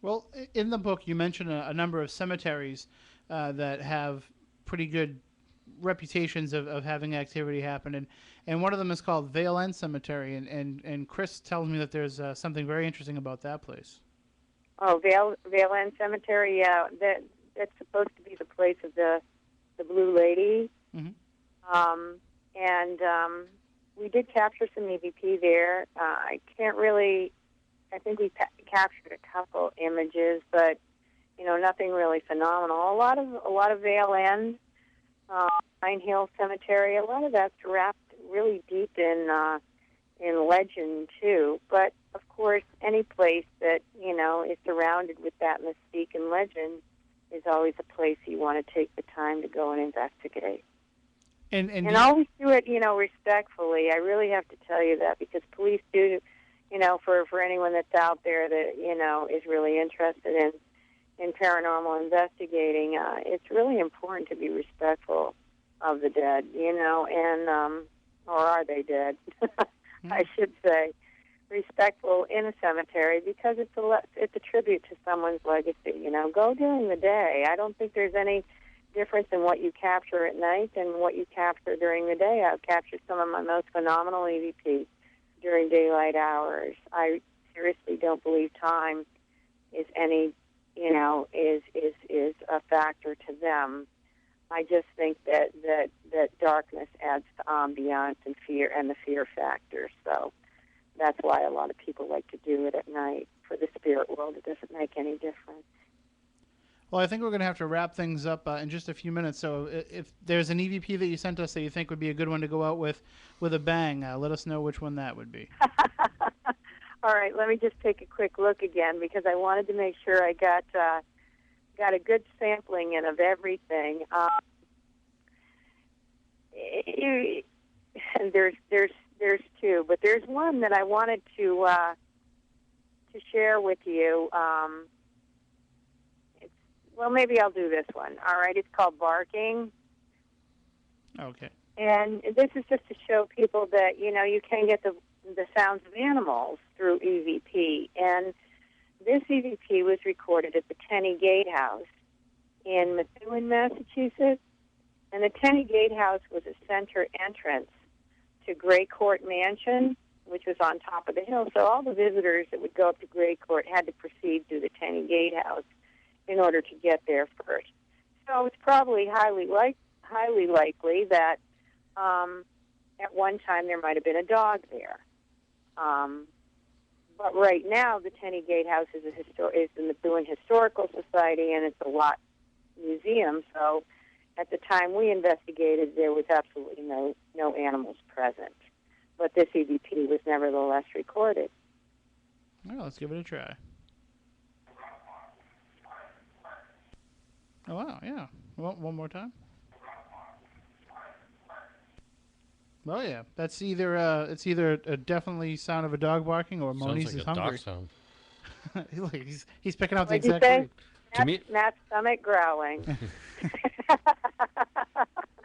Well, in the book, you mention a number of cemeteries that have pretty good reputations of having activity happen, and one of them is called Vale End Cemetery, and Chris tells me that there's something very interesting about that place. Oh, Vale End Cemetery, yeah, that's supposed to be the place of the Blue Lady. Mm-hmm. We did capture some EVP there. I think we captured a couple images, but nothing really phenomenal. A lot of Vale End, Pine Hill Cemetery, a lot of that's wrapped really deep in legend too. But of course, any place that is surrounded with that mystique and legend is always a place you want to take the time to go and investigate. And always do it, respectfully. I really have to tell you that, because police do, for anyone that's out there that, is really interested in paranormal investigating, it's really important to be respectful of the dead, or are they dead? I should say. Respectful in a cemetery, because it's a tribute to someone's legacy. Go during the day. I don't think there's any difference in what you capture at night and what you capture during the day. I've captured some of my most phenomenal EVP during daylight hours. I seriously don't believe time is any, is a factor to them. I just think that darkness adds to ambiance and fear, and the fear factor. So that's why a lot of people like to do it at night. For the spirit world, it doesn't make any difference. Well, I think we're going to have to wrap things up in just a few minutes. So if there's an EVP that you sent us that you think would be a good one to go out with a bang, let us know which one that would be. All right, let me just take a quick look again, because I wanted to make sure I got a good sampling in of everything. And there's two, but there's one that I wanted to share with you. Maybe I'll do this one. All right, it's called Barking. Okay. And this is just to show people that you can get the sounds of animals through EVP. And this EVP was recorded at the Tenney Gatehouse in Methuen, Massachusetts. And the Tenney Gatehouse was a center entrance to Gray Court Mansion, which was on top of the hill. So all the visitors that would go up to Gray Court had to proceed through the Tenney Gatehouse in order to get there first. So it's probably highly likely that at one time there might have been a dog there. But right now, the Tenney Gatehouse is the Methuen Historical Society, and it's a lot museum. So at the time we investigated, there was absolutely no animals present. But this EVP was nevertheless recorded. Well, let's give it a try. Oh, wow, yeah. One more time. Oh, yeah. That's either it's either a definitely sound of a dog barking or Moniz is hungry. Sounds like a dog sound. He's picking out the What'd you exact say? breed. To me, Matt's stomach growling.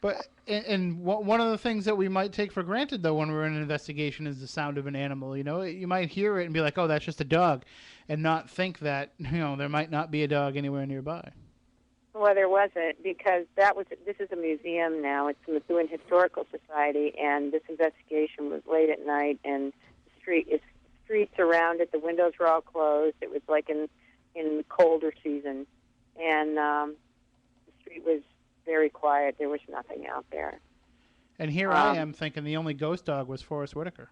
But and one of the things that we might take for granted, though, when we're in an investigation is the sound of an animal. You know, you might hear it and be like, oh, that's just a dog, and not think that, you know, there might not be a dog anywhere nearby. Well, there wasn't, because this is a museum now. It's the Methuen Historical Society, and this investigation was late at night, and streets around it, the windows were all closed. It was like in colder season, and the street was very quiet. There was nothing out there. And here I am thinking the only ghost dog was Forrest Whitaker.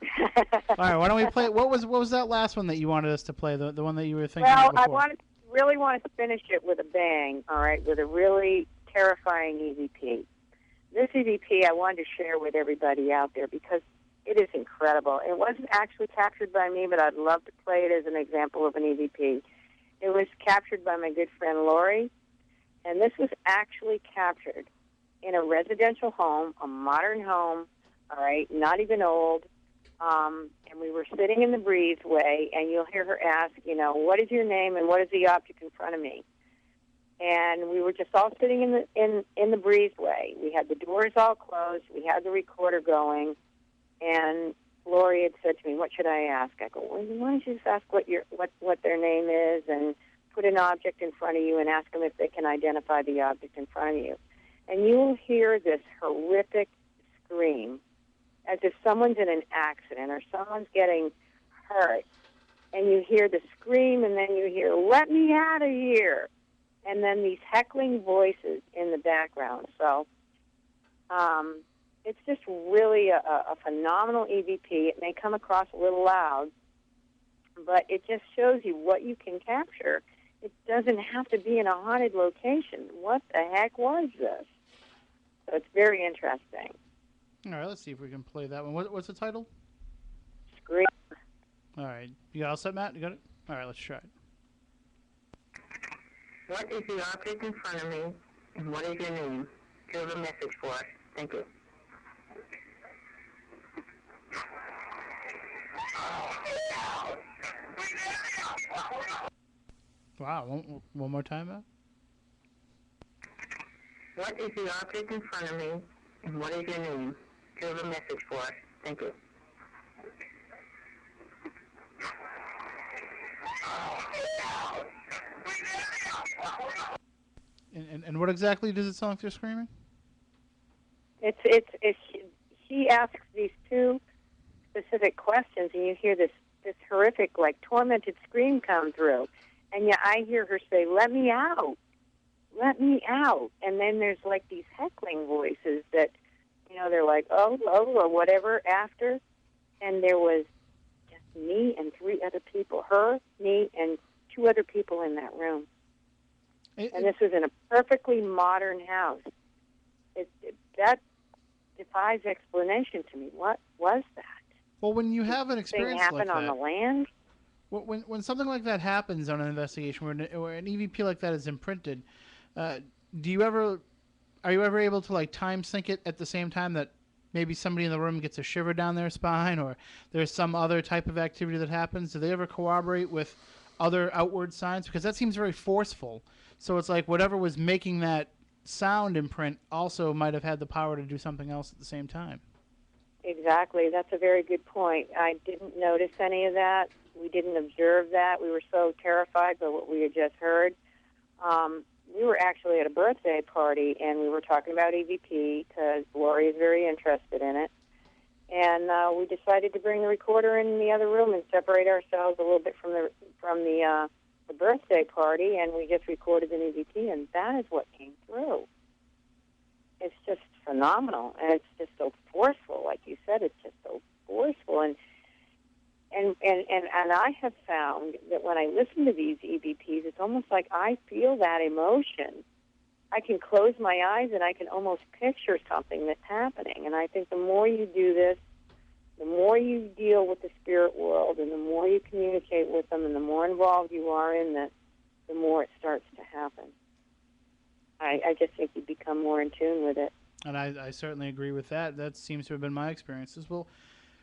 All right, why don't we play? What was that last one that you wanted us to play? The one that you were thinking of before? I really wanted to finish it with a bang, all right, with a really terrifying EVP. This EVP I wanted to share with everybody out there because it is incredible. It wasn't actually captured by me, but I'd love to play it as an example of an EVP. It was captured by my good friend Lori, and this was actually captured in a residential home, a modern home, all right, not even old. And we were sitting in the breezeway, and you'll hear her ask, you know, what is your name and what is the object in front of me? And we were just all sitting in the breezeway. We had the doors all closed. We had the recorder going, and Lori had said to me, "What should I ask?" I go, "Well, why don't you just ask what their name is, and put an object in front of you, and ask them if they can identify the object in front of you." And you will hear this horrific scream, as if someone's in an accident or someone's getting hurt. And you hear the scream, and then you hear, "Let me out of here." And then these heckling voices in the background. So it's just really a phenomenal EVP. It may come across a little loud, but it just shows you what you can capture. It doesn't have to be in a haunted location. What the heck was this? So it's very interesting. All right, let's see if we can play that one. What's the title? Scream. All right. You all set, Matt? You got it? All right, let's try it. What is the object in front of me, and what is your name? Give a message for us. Thank you. Wow. One more time, Matt? What is the object in front of me, and what is your name? Give a message for us. Thank you. And what exactly does it sound like they're screaming? She asks these two specific questions, and you hear this horrific, like, tormented scream come through. And yeah, I hear her say, "Let me out. Let me out." And then there's like these heckling voices that, you know, they're like, oh, or whatever after. And there was just me and three other people, her, me, and two other people in that room. And this was in a perfectly modern house. That defies explanation to me. What was that? Well, when you have an experience like that... Thing happen on the land? When something like that happens on an investigation, where an EVP like that is imprinted, are you ever able to like time sync it at the same time that maybe somebody in the room gets a shiver down their spine, or there's some other type of activity that happens? Do they ever corroborate with other outward signs? Because that seems very forceful. So it's like whatever was making that sound imprint also might have had the power to do something else at the same time. Exactly. That's a very good point. I didn't notice any of that. We didn't observe that. We were so terrified by what we had just heard. We were actually at a birthday party, and we were talking about EVP because Lori is very interested in it. And we decided to bring the recorder in the other room and separate ourselves a little bit from the birthday party, and we just recorded an EVP, and that is what came through. It's just phenomenal, and it's just so forceful. Like you said, it's just so forceful. And And I have found that when I listen to these EVPs, it's almost like I feel that emotion. I can close my eyes and I can almost picture something that's happening. And I think the more you do this, the more you deal with the spirit world and the more you communicate with them and the more involved you are in this, the more it starts to happen. I just think you become more in tune with it. And I certainly agree with that. That seems to have been my experiences. Well,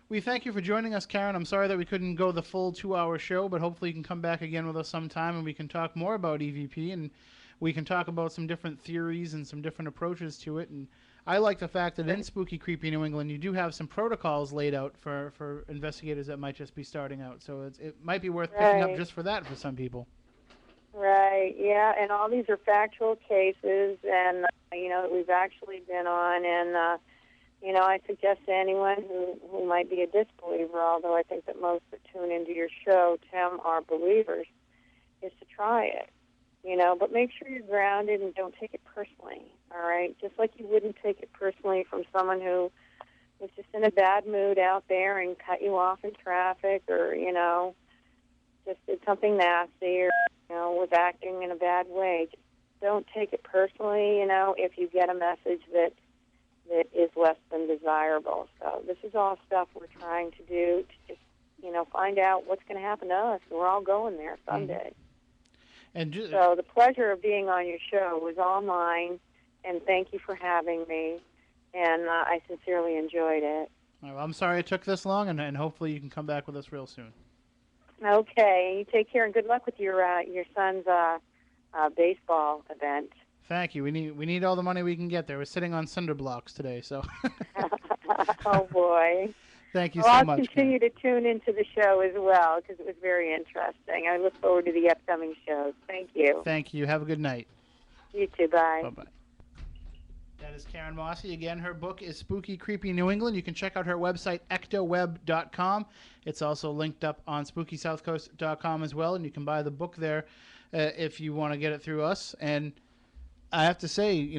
we thank you for joining us, Karen. I'm sorry that we couldn't go the full 2-hour show, but hopefully you can come back again with us sometime and we can talk more about EVP and we can talk about some different theories and some different approaches to it. And I like the fact that in Spooky Creepy New England, you do have some protocols laid out for investigators that might just be starting out. So it might be worth picking up just for that for some people. Right, yeah, and all these are factual cases, and, that we've actually been on, and, I suggest to anyone who might be a disbeliever, although I think that most that tune into your show, Tim, are believers, is to try it, but make sure you're grounded and don't take it personally, all right? Just like you wouldn't take it personally from someone who was just in a bad mood out there and cut you off in traffic or, just did something nasty or, was acting in a bad way. Just don't take it personally, if you get a message that is less than desirable. So this is all stuff we're trying to do to just, find out what's going to happen to us. We're all going there someday. And so the pleasure of being on your show was all mine, and thank you for having me, and I sincerely enjoyed it. Well, I'm sorry it took this long, and hopefully you can come back with us real soon. Okay, you take care, and good luck with your son's baseball event. Thank you. We need all the money we can get there. We're sitting on cinder blocks today, so. Oh boy. Thank you so much. I'll continue to tune into the show as well because it was very interesting. I look forward to the upcoming shows. Thank you. Thank you. Have a good night. You too. Bye. Bye-bye. That is Karen Mossey. Again, her book is Spooky Creepy New England. You can check out her website, ectoweb.com. It's also linked up on SpookySouthcoast.com as well, and you can buy the book there if you want to get it through us. And I have to say,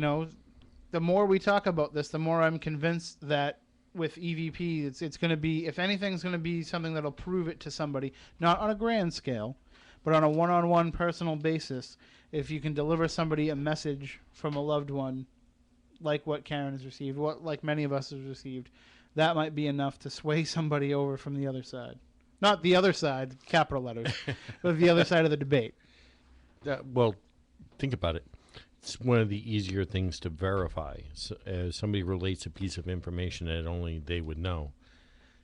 the more we talk about this, the more I'm convinced that with EVP, it's going to be, if anything's going to be something that'll prove it to somebody, not on a grand scale, but on a one-on-one personal basis. If you can deliver somebody a message from a loved one, like what Karen has received, like many of us have received, that might be enough to sway somebody over from the other side. Not the other side, capital letters, but the other side of the debate. Well, think about it. It's one of the easier things to verify. So, as somebody relates a piece of information that only they would know,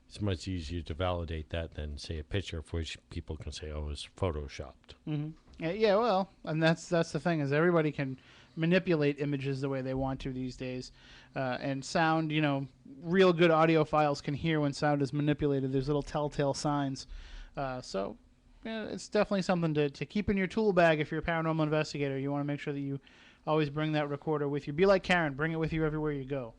it's much easier to validate that than, say, a picture for which people can say, oh, it's photoshopped. Mm-hmm. Yeah, well, and that's the thing, is everybody can manipulate images the way they want to these days. And sound, real good audiophiles can hear when sound is manipulated. There's little telltale signs. So it's definitely something to keep in your tool bag if you're a paranormal investigator. You want to make sure that you always bring that recorder with you. Be like Karen. Bring it with you everywhere you go.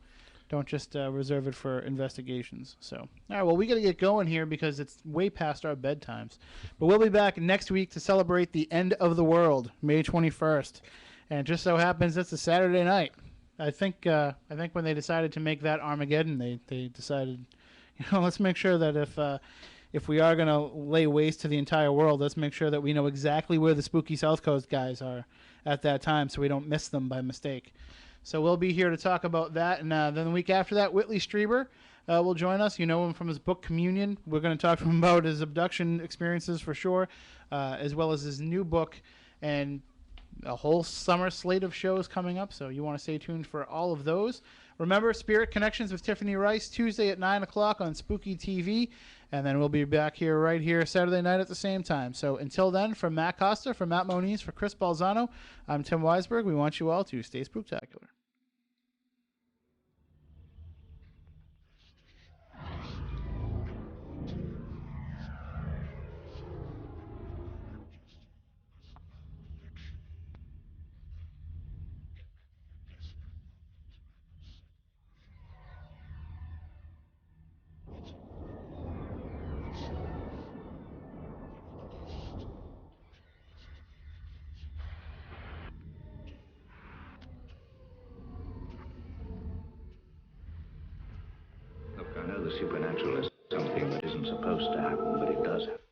Don't just reserve it for investigations. So, all right, well, we got to get going here because it's way past our bedtimes. But we'll be back next week to celebrate the end of the world, May 21st. And it just so happens it's a Saturday night. I think when they decided to make that Armageddon, they decided, let's make sure that if we are going to lay waste to the entire world, let's make sure that we know exactly where the Spooky Southcoast guys are at that time so we don't miss them by mistake. So we'll be here to talk about that. And then the week after that, Whitley Strieber will join us. You know him from his book, Communion. We're going to talk to him about his abduction experiences for sure, as well as his new book and a whole summer slate of shows coming up. So you want to stay tuned for all of those. Remember, Spirit Connections with Tiffany Rice, Tuesday at 9 o'clock on Spooky TV. And then we'll be back here right here Saturday night at the same time. So until then, from Matt Costa, from Matt Moniz, for Chris Balzano, I'm Tim Weisberg. We want you all to stay spooktacular. Look, I know the supernatural is something that isn't supposed to happen, but it does happen.